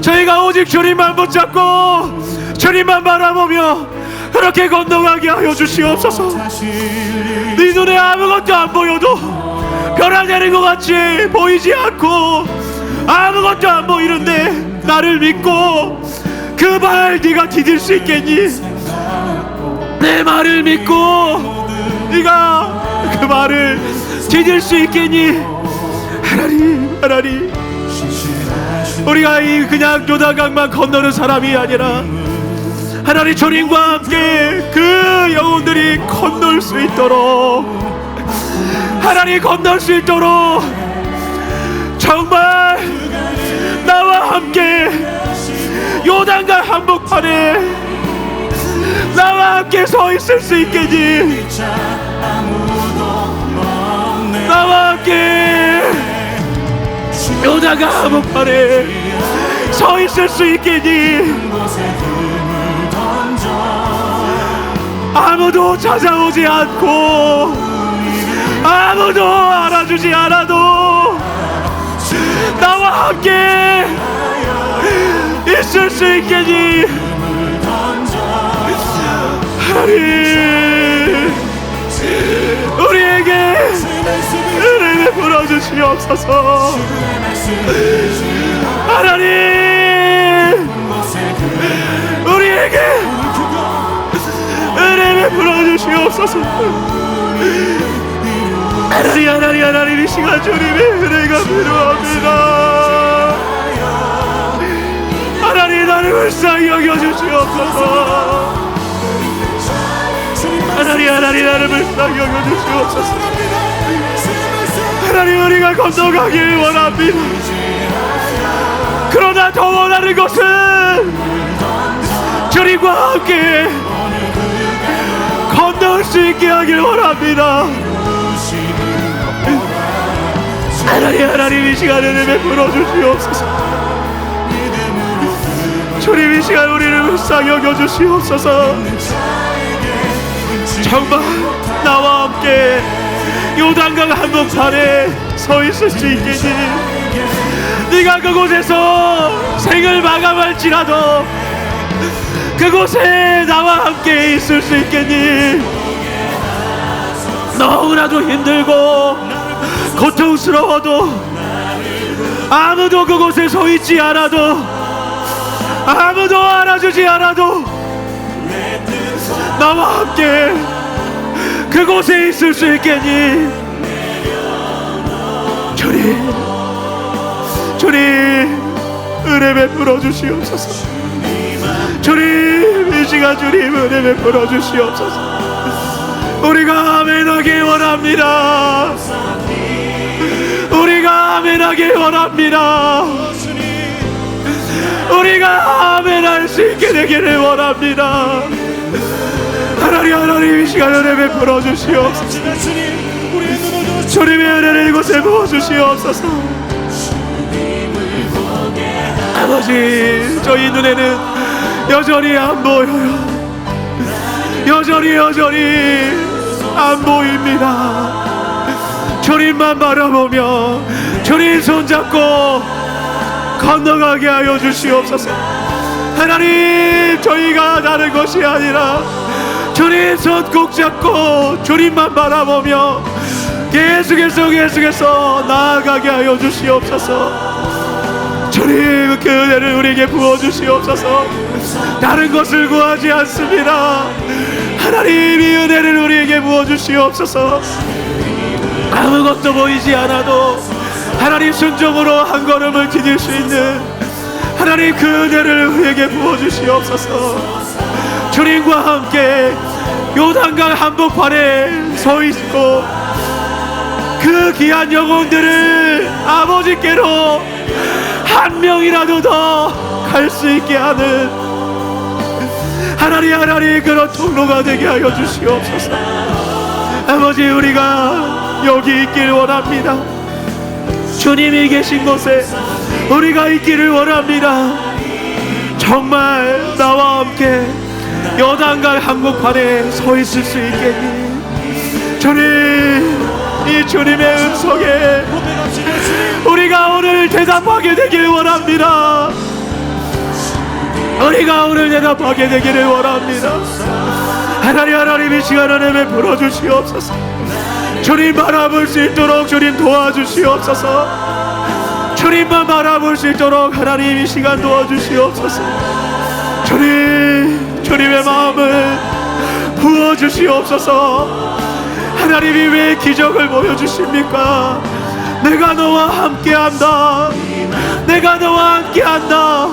저희가 오직 주님만 붙잡고 주님만 바라보며 그렇게 건너가게 하여 주시옵소서. 네 눈에 아무것도 안 보여도 벼락 내린 것 같이 보이지 않고 아무것도 안 보이는데 나를 믿고 그 발 네가 디딜 수 있겠니? 내 말을 믿고 네가 그 말을 디딜 수 있겠니? 하나님, 우리가 이 그냥 요단강만 건너는 사람이 아니라 하나님 주님과 함께 그 영혼들이 건널 수 있도록 하나님 건널 수 있도록 정말 나와 함께 요단강 한복판에 나와 함께 서 있을 수 있겠니? 나와 함께 요단강 한복판에 서 있을 수 있겠니? 아무도 찾아오지 않고 아무도 알아주지 않아도 나와 함께 있을 수 있겠니? 하나님, 우리에게 은혜를 부어주시옵소서. 하나님, 우리에게 은혜를 부어주시옵소서. 하나님, 이 시간 주님의 은혜가 필요합니다. 하나님, 나를 불쌍히 여겨주시옵소서. 하나님, 나를 불쌍히 여겨주시옵소서. 하나님, 우리가 건너가길 원합니다. 그러나 더 원합니다. 나아가는 것은 주님과 함께 건너올 수 있게 하길 원합니다. 하나님 이 시간에 베풀어 주시옵소서. 주님 이 시간 우리를 불쌍히 여겨주시옵소서. 정말 나와 함께 요단강 한복판에 서 있을 수 있겠니? 네가 그곳에서 생을 마감할지라도 그곳에 나와 함께 있을 수 있겠니? 너무나도 힘들고 고통스러워도 아무도 그곳에 서 있지 않아도 아무도 알아주지 않아도 나와 함께 그곳에 있을 수 있겠니? 주님 은혜 베풀어 주시옵소서. 주님 이 시간 주님 은혜 베풀어 주시옵소서. 우리가 아멘하길 원합니다. 우리가 아멘하길 원합니다. 우리가 아멘할 수 있게 되기를 원합니다. 하나님 이 시간 은혜 베풀어 주시옵소서. 주님의 은혜를 이곳에 부어 주시옵소서. 아버지 저희 눈에는 여전히 안 보여요. 여전히 안 보입니다. 주님만 바라보며 주님 손잡고 건너가게 하여 주시옵소서. 하나님 저희가 다른 것이 아니라 주님 손 꼭 잡고 주님만 바라보며 계속해서 나아가게 하여 주시옵소서. 주님 그 은혜를 우리에게 부어주시옵소서. 다른 것을 구하지 않습니다. 하나님 이 은혜를 우리에게 부어주시옵소서. 아무것도 보이지 않아도 하나님 순종으로 한 걸음을 디딜 수 있는 하나님 그 은혜를 우리에게 부어주시옵소서. 주님과 함께 요단강 한복판에 서 있고 그 귀한 영혼들을 아버지께로 한 명이라도 더 갈 수 있게 하는 하나님 그런 통로가 되게 하여 주시옵소서. 아버지 우리가 여기 있기를 원합니다. 주님이 계신 곳에 우리가 있기를 원합니다. 정말 나와 함께 요단강 한복판에 서 있을 수 있겠니? 주님 이 주님의 음성에 우리가 오늘 대답하게 되길 원합니다. 우리가 오늘 대답하게 되기를 원합니다. 하나님 이 시간에 베풀어 주시옵소서. 주님 바라볼 수 있도록 주님 도와주시옵소서. 주님만 바라볼 수 있도록 하나님 이 시간 도와주시옵소서. 주님의 마음을 부어주시옵소서. 하나님이 왜 기적을 보여주십니까? 내가 너와 함께한다. 내가 너와 함께한다.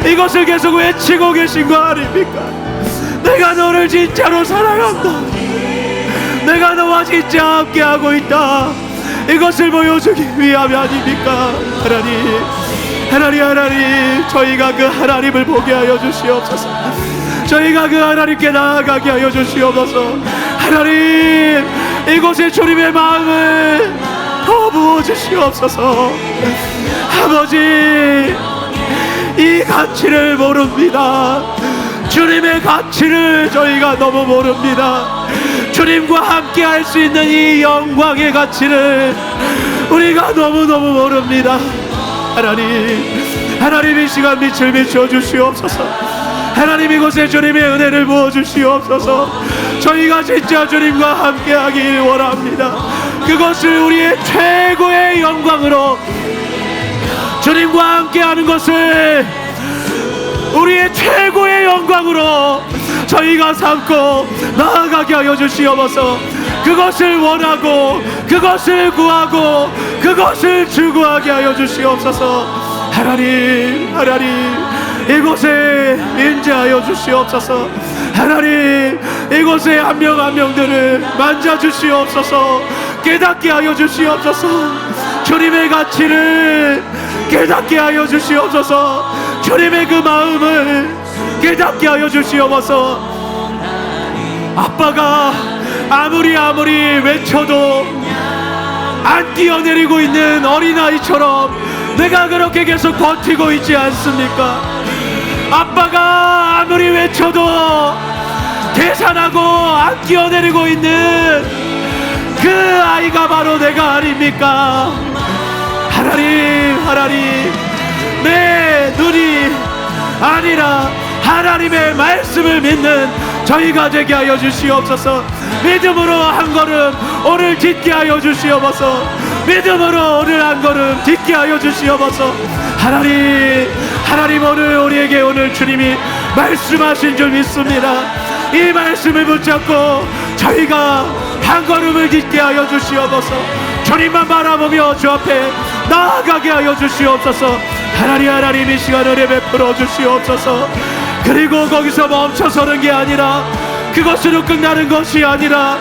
이것을 계속 외치고 계신 거 아닙니까? 내가 너를 진짜로 사랑한다. 내가 너와 진짜 함께하고 있다. 이것을 보여주기 위함이 아닙니까? 하나님 저희가 그 하나님을 보게 하여 주시옵소서. 저희가 그 하나님께 나아가게 하여 주시옵소서. 하나님 이곳에 주님의 마음을 더 부어주시옵소서. 아버지 이 가치를 모릅니다. 주님의 가치를 저희가 너무 모릅니다. 주님과 함께 할 수 있는 이 영광의 가치를 우리가 너무너무 모릅니다. 하나님 이 시간 빛을 비춰 주시옵소서. 하나님 이곳에 주님의 은혜를 부어 주시옵소서. 저희가 진짜 주님과 함께 하길 원합니다. 그것을 우리의 최고의 영광으로 주님과 함께 하는 것을 우리의 최고의 영광으로 저희가 삼고 나아가게 하여 주시옵소서. 그것을 원하고 그것을 구하고 그것을 추구하게 하여 주시옵소서. 하나님 이곳에 임재하여 주시옵소서. 하나님 이곳에 한 명 한 명들을 만져 주시옵소서. 깨닫게 하여 주시옵소서. 주님의 가치를 깨닫게 하여 주시옵소서. 주님의 그 마음을 깨닫게 하여 주시옵소서. 아빠가 아무리 외쳐도 안 뛰어내리고 있는 어린아이처럼 내가 그렇게 계속 버티고 있지 않습니까? 아빠가 아무리 외쳐도 계산하고 안 뛰어내리고 있는 그 아이가 바로 내가 아닙니까? 하나님, 내 눈이 아니라 하나님의 말씀을 믿는 저희가 되게 하여 주시옵소서. 믿음으로 한 걸음 오늘 딛게 하여 주시옵소서. 믿음으로 오늘 한 걸음 딛게 하여 주시옵소서. 하나님 오늘 우리에게 오늘 주님이 말씀하신 줄 믿습니다. 이 말씀을 붙잡고 저희가 한 걸음을 딛게 하여 주시옵소서. 주님만 바라보며 주 앞에 나아가게 하여 주시옵소서. 하나님 이 시간 은혜 베풀어 주시옵소서. 그리고 거기서 멈춰서는 게 아니라, 그것으로 끝나는 것이 아니라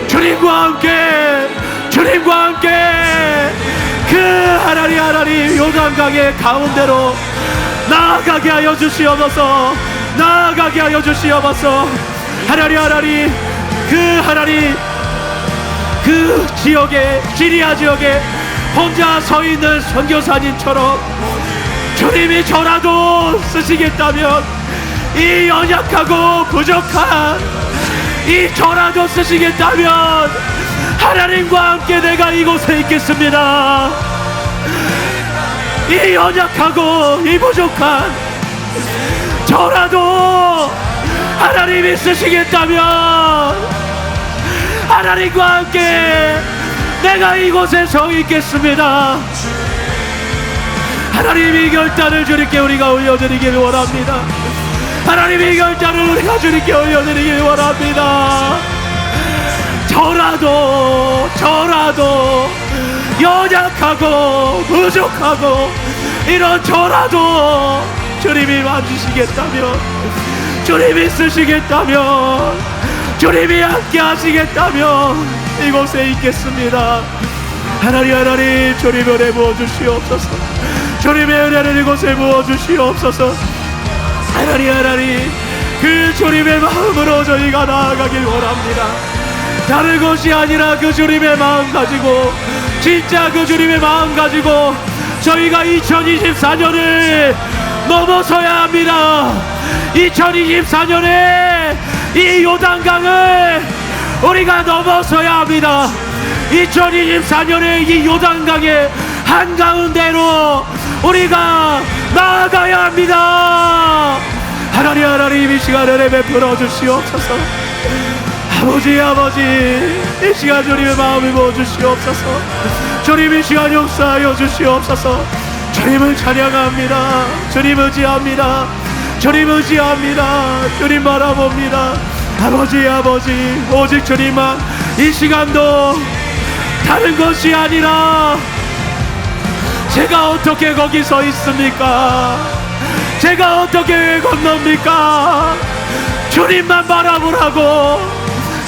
주님과 함께 그 하나님 요단강의 가운데로 나아가게 하여 주시옵소서. 나아가게 하여 주시옵소서. 하나님 그 지역에, 시리아 지역에 혼자 서 있는 선교사님처럼 주님이 저라도 쓰시겠다면, 이 연약하고 부족한 이 저라도 쓰시겠다면 하나님과 함께 내가 이곳에 있겠습니다. 이 연약하고 이 부족한 저라도 하나님이 쓰시겠다면 하나님과 함께 내가 이곳에 서 있겠습니다. 하나님이 결단을 주님께 우리가 올려드리길 원합니다. 하나님의 결단을 우리가 주님께 올려드리길 원합니다. 저라도 연약하고 부족하고 이런 저라도 주님이 만지시겠다면, 주님이 쓰시겠다면, 주님이 함께 하시겠다면 이곳에 있겠습니다. 하나님 주님의 은혜 부어주시옵소서. 주님의 은혜를 이곳에 부어주시옵소서. 하나님 그 주님의 마음으로 저희가 나아가길 원합니다. 다른 것이 아니라 그 주님의 마음 가지고, 진짜 그 주님의 마음 가지고 저희가 2024년을 넘어서야 합니다. 2024년에 이 요단강을 우리가 넘어서야 합니다. 2024년에 이 요단강의 한가운데로 우리가 나아가야 합니다. 하나님 이 시간 은혜 베풀어 주시옵소서. 아버지 이 시간 주님의 마음을 부어주시옵소서. 주님 이 시간 역사하여 주시옵소서. 주님을 찬양합니다. 주님 의지합니다. 주님 바라봅니다. 아버지 오직 주님만 이 시간도 다른 것이 아니라 제가 어떻게 거기 서 있습니까? 제가 어떻게 건넙니까? 주님만 바라보라고,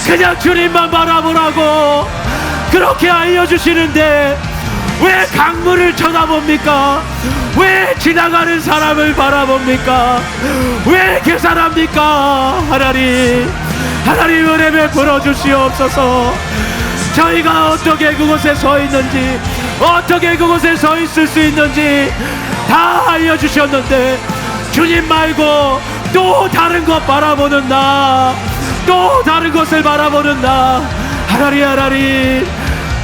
그냥 주님만 바라보라고 그렇게 알려주시는데 왜 강물을 쳐다봅니까? 왜 지나가는 사람을 바라봅니까? 왜 계산합니까? 하나님 은혜 베풀어 주시옵소서. 저희가 어떻게 그곳에 서 있는지, 어떻게 그곳에 서 있을 수 있는지 다 알려주셨는데 주님 말고 또 다른 것 바라보는 또 다른 것을 바라보는 하나님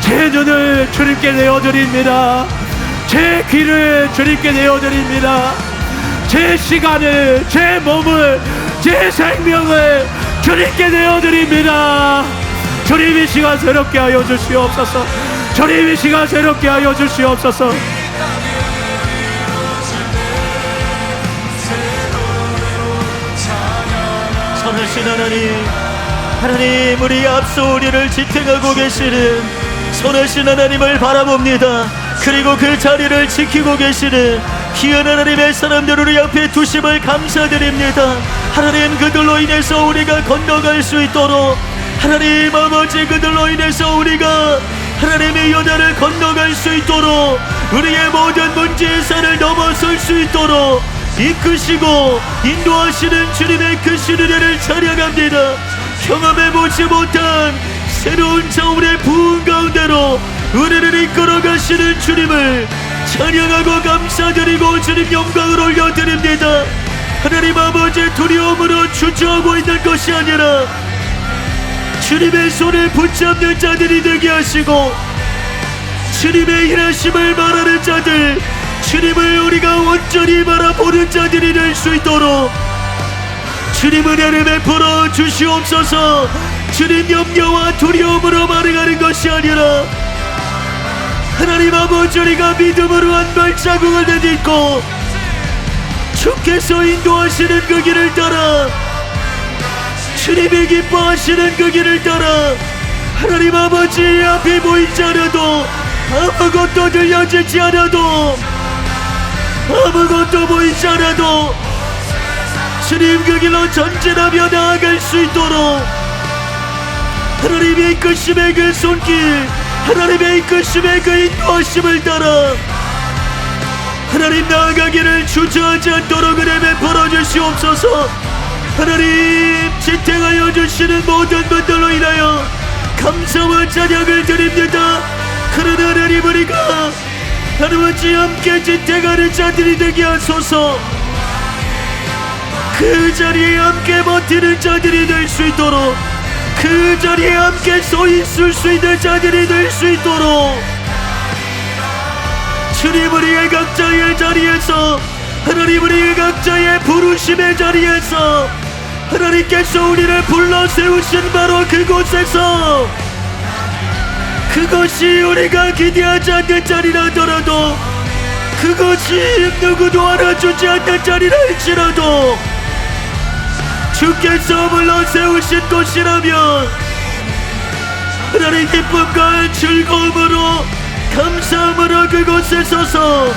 제 눈을 주님께 내어드립니다. 제 귀를 주님께 내어드립니다. 제 시간을, 제 몸을, 제 생명을 주님께 내어드립니다. 주님 이 시간 새롭게 하여 주시옵소서. 주님 이 시간 새롭게 하여 주시옵소서. 선하신 하나님 우리 앞서 우리를 지탱하고 계시는 선하신 하나님을 바라봅니다. 그리고 그 자리를 지키고 계시는 귀한 하나님의 사람들 우리 앞에 두심을 감사드립니다. 하나님 그들로 인해서 우리가 건너갈 수 있도록, 하나님 아버지 그들로 인해서 우리가 하나님의 요단을 건너갈 수 있도록 우리의 모든 문제의 산을 넘어설 수 있도록 이끄시고 인도하시는 주님의 그 신은혜를 찬양합니다. 경험해보지 못한 새로운 자원의 부흥 가운데로 우리를 이끌어 가시는 주님을 찬양하고 감사드리고 주님 영광을 올려드립니다. 하나님 아버지, 두려움으로 주저하고 있는 것이 아니라 주님의 손을 붙잡는 자들이 되게 하시고 주님의 일하심을 말하는 자들, 주님을 우리가 온전히 바라보는 자들이 될 수 있도록 주님 은혜를 베풀어 주시옵소서. 주님 염려와 두려움으로 반응하는 것이 아니라 하나님 아버지, 우리가 믿음으로 한 발자국을 내딛고 주께서 인도하시는 그 길을 따라 주님이 기뻐하시는 그 길을 따라 하나님 아버지, 앞이 보이지 않아도 아무것도 들려지지 않아도 아무것도 보이지 않아도 주님 그 길로 전진하며 나아갈 수 있도록 하나님의 이끄심의 그 손길, 하나님의 이끄심의 그 인도하심을 따라 하나님 나아가기를 주저하지 않도록 은혜 베풀어 주시옵소서. 하나님, 지탱하여 주시는 모든 분들로 인하여 감사와 찬양을 드립니다. 그러나 하나님, 우리가 하나님과 함께 지탱하는 자들이 되게 하소서. 그 자리에 함께 버티는 자들이 될 수 있도록, 그 자리에 함께 서 있을 수 있는 자들이 될 수 있도록 주님, 우리의 각자의 자리에서 하나님, 우리의 각자의 부르심의 자리에서 하나님께서 우리를 불러 세우신 바로 그곳에서, 그것이 우리가 기대하지 않는 자리라 하더라도, 그것이 누구도 알아주지 않는 자리라 할지라도 주께서 불러 세우신 곳이라면 하나님, 기쁨과 즐거움으로 감사함으로 그곳에 서서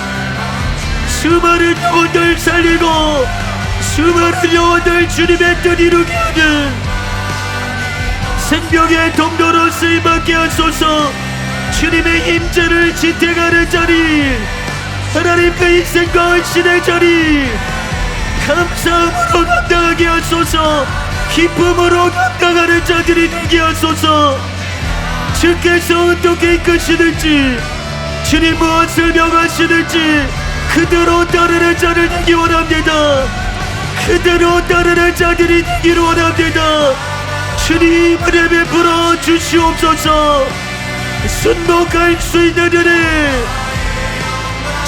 수많은 영혼들 살리고 수많은 영혼들 주님의 뜻 이루게 하는 생명의 통로로 쓰임받게 하소서. 주님의 임재를 지탱하는 자리, 하나님 그 인생과 헌신의 자리 감사함으로 감당하게 하소서. 기쁨으로 감당하는 자들이 되게 하소서. 주께서 어떻게 이끄시는지, 주님 무엇을 명하시는지 그대로 따르는 자를 되기 원합니다. 그대로 따르는 자들이 되기를 원합니다. 주님, 은혜 베풀어 주시옵소서. 순복할 수 있는 은혜,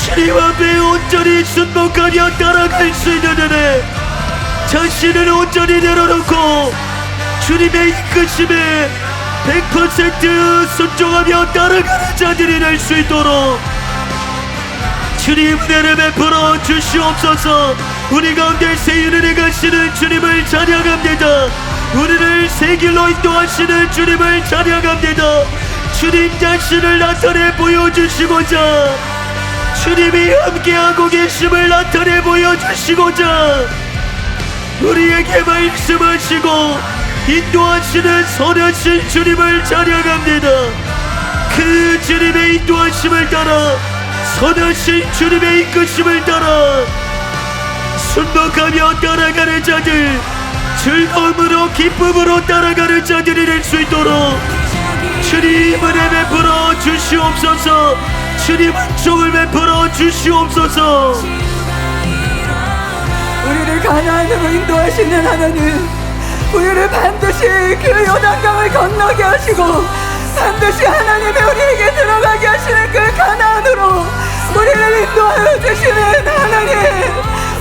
주님 앞에 온전히 순복하며 따라갈 수 있는 은혜, 자신을 온전히 내려놓고 주님의 이끄심에 100% 순종하며 따라가는 자들이 될 수 있도록 주님 은혜를 베풀어 주시옵소서. 우리 가운데 세일을 가시는 주님을 찬양합니다. 우리를 새 길로 인도하시는 주님을 찬양합니다. 주님 자신을 나타내 보여주시고자, 주님이 함께하고 계심을 나타내 보여주시고자 우리에게 말씀하시고 인도하시는 선하신 주님을 찬양합니다. 그 주님의 인도하심을 따라, 선하신 주님의 이끄심을 따라 순복하며 따라가는 자들, 즐거움으로 기쁨으로 따라가는 자들이 될 수 있도록 주님 은혜 베풀어 주시옵소서. 주님 은총을 베풀어 주시옵소서. 우리를 가나안으로 인도하시는 하나님, 우리를 반드시 그 요단강을 건너게 하시고 반드시 하나님의 우리에게 들어가게 하시는 그 가나안으로 우리를 인도하여 주시는 하나님,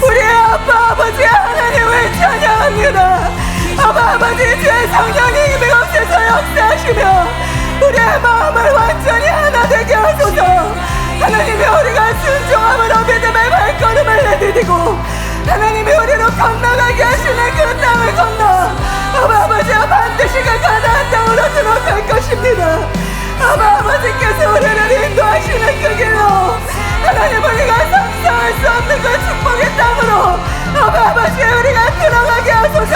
우리의 아빠 아버지 하나님을 찬양합니다. 아빠 아버지, 주의 성령이 이곳에서 역사하시며 우리의 마음을 완전히 하나 되게 하소서. 하나님이 우리가 순종함으로 믿음의 발걸음을 내디디고 하나님이 우리로 건너가게 하시는 그 땅을 건너 아바 아버지와 반드시 그 가나안 땅으로 들어갈 것입니다. 아바 아버지께서 우리를 인도하시는 그 길로 하나님, 우리가 상상할 수 없는 그 축복의 땅으로 아바 아버지 우리가 들어가게 하소서.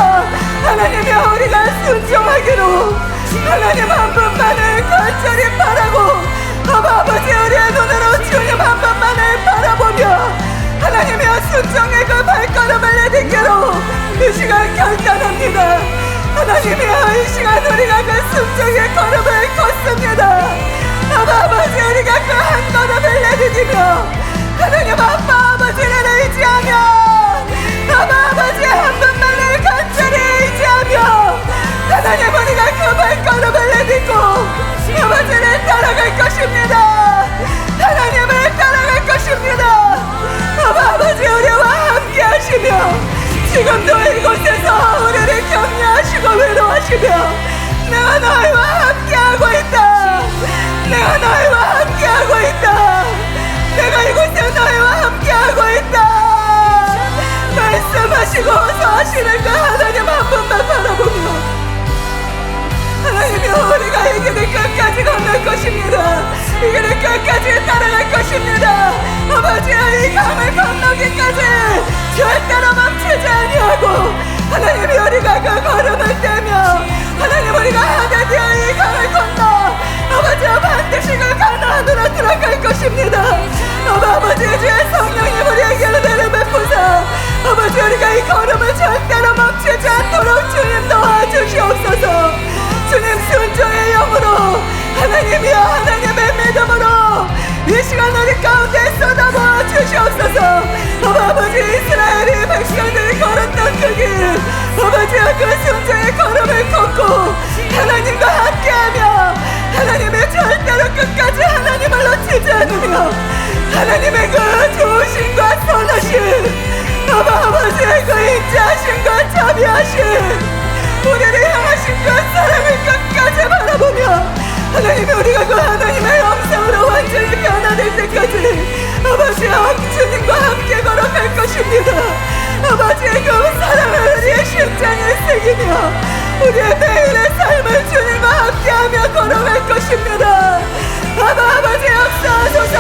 하나님이 우리가 순종하기로 하나님 한 분만을 간절히 바라고 아버지 우리의 눈으로 주님 한 분만을 바라보며 하나님의 순종의 그 발걸음을 내딛기로 이 시간 결단합니다. 하나님이여, 이 시간 우리가 그 순종의 걸음을 걷습니다. 아버지 우리가 그 한 걸음을 내딛으며 하나님 아버지를 의지하며 아버지 한 분만을 간절히 의지하며 하나님 우리가 그 발걸음을 내딛고 아버지를 따라갈 것입니다. 하나님을 따라갈 것입니다. 아버지 우리와 함께 하시며 지금도 이곳에서 우리를 격려하시고 위로하시며 내가 너희와 함께하고 있다. 내가 너희와 함께하고 있다. 내가 이곳에 너희와 함께하고 있다. 말씀하시고 호소하시는 그 하나님 한 분만 바라보며 하나님이 우리가 이 길을 끝까지 건널 것입니다. 이 길을 끝까지 따라갈 것입니다. 아버지의 이 강을 건너기까지 절대로 멈추지 아니하고 하나님이 우리가 그 걸음을 떼며 하나님 우리가 하나님의 이 강을 건너 아버지와 반드시 그 가나안으로 들어갈 것입니다. 아버지 주의 성령님 우리에게 은혜를 베푸사 아버지 우리가 이 걸음을 절대로 멈추지 않도록 주님 도와주시옵소서. 주님 순종의 영으로 하나님이여 하나님의 믿음으로 이 시간 우리 가운데 쏟아부어 주시옵소서. 아버지 이스라엘이 백성들이 걸었던 그 길 아버지의 그 순종의 걸음을 걷고 하나님과 함께하며 하나님의 절대로 끝까지 하나님을 놓치지 않으며 하나님의 그 좋으심과 선하심 아버지의 그 인자하심과 자비하심 우리를 향하신 그 사랑을 끝까지 바라보며 하나님이 우리가 그 하나님의 영상으로 완전히 변화될 때까지 아버지와 주님과 함께 걸어갈 것입니다. 아버지의 그 사랑을 우리의 심장에 새기며 우리의 매일의 삶을 주님과 함께하며 걸어갈 것입니다. 아버지 역사하소서.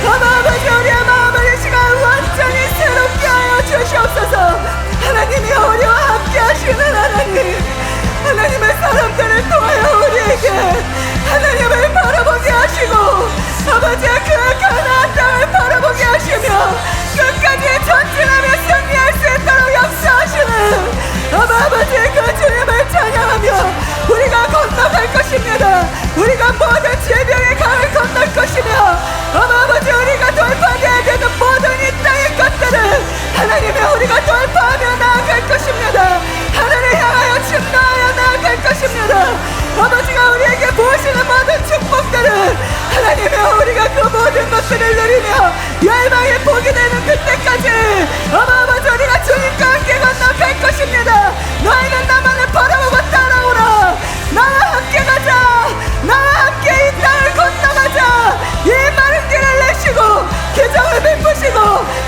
아버지 우리의 마음을 이 시간 완전히 새롭게 하여 주시옵소서. 하나님이 우리와 함께 하시는 하나님의 사람들을 통하여 우리에게 하나님을 바라보게 하시고 아버지의 그 가나안 땅을 바라보게 하시며 끝까지 전진하며 승리할 수 있도록 역사하시는 아버지의 그 주님을 찬양하며 우리가 건너갈 것입니다. 우리가 모든 질병의 강을 건널 것이며 아버지 우리가 돌파되어야 되는 모든 이 땅의 것들을 하나님의 우리가 돌파하며 나아갈 것입니다. 하늘을 향하여 침노하여 나아갈 것입니다. 아버지가 우리에게 부으시는 모든 축복들을 하나님의 우리가 그 모든 것들을 누리며 열방의 복이 되는 그때까지 아버지 우리가 주님과 함께 건너갈 것입니다. 너희는 나만을 바라보고 따라오라. 나와 함께 가자. 나와 함께 이 땅을 건너가자. 이 마른 길을 내시고 기적을 베푸시고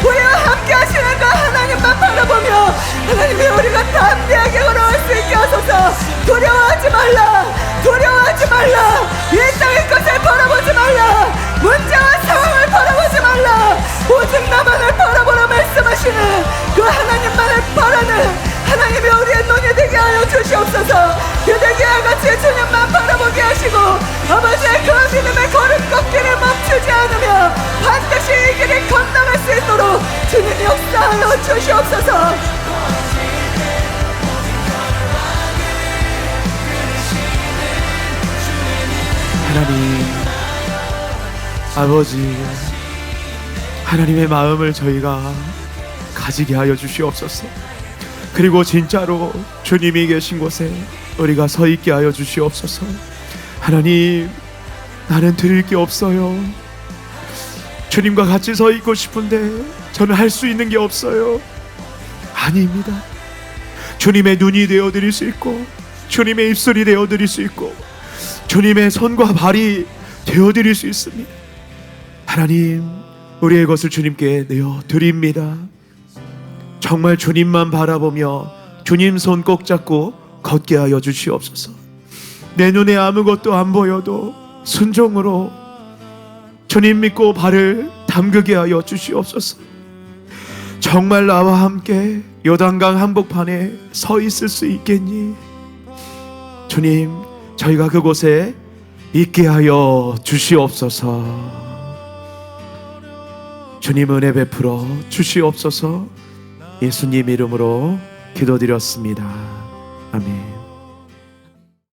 우리와 함께 하시는 그 하나님만 바라보며 하나님이 우리가 담대하게 걸어올 수 있게 하소서. 두려워하지 말라. 두려워하지 말라. 이 땅의 것을 바라보지 말라. 문제와 상황을 바라보지 말라. 오직 나만을 바라보라 말씀하시는 그 하나님만을 바라는 하나님이 우리의 눈이 되게 하여 주시옵소서. 그대기와 같이 주님만 바라보게 하시고 아버지의 그 믿음의 걸음 걷기를 멈추지 않으며 반드시 이 길을 건너갈 수 있도록 주님이 역사하여 주시옵소서. 하나님 아버지 하나님의 마음을 저희가 가지게 하여 주시옵소서. 그리고 진짜로 주님이 계신 곳에 우리가 서 있게 하여 주시옵소서. 하나님 나는 드릴 게 없어요. 주님과 같이 서 있고 싶은데 저는 할 수 있는 게 없어요. 아닙니다. 주님의 눈이 되어드릴 수 있고 주님의 입술이 되어드릴 수 있고 주님의 손과 발이 되어드릴 수 있습니다. 하나님 우리의 것을 주님께 내어드립니다. 정말 주님만 바라보며 주님 손 꼭 잡고 걷게 하여 주시옵소서. 내 눈에 아무것도 안 보여도 순종으로 주님 믿고 발을 담그게 하여 주시옵소서. 정말 나와 함께 요단강 한복판에 서 있을 수 있겠니? 주님 저희가 그곳에 있게 하여 주시옵소서. 주님 은혜 베풀어 주시옵소서. 예수님 이름으로 기도드렸습니다. 아멘.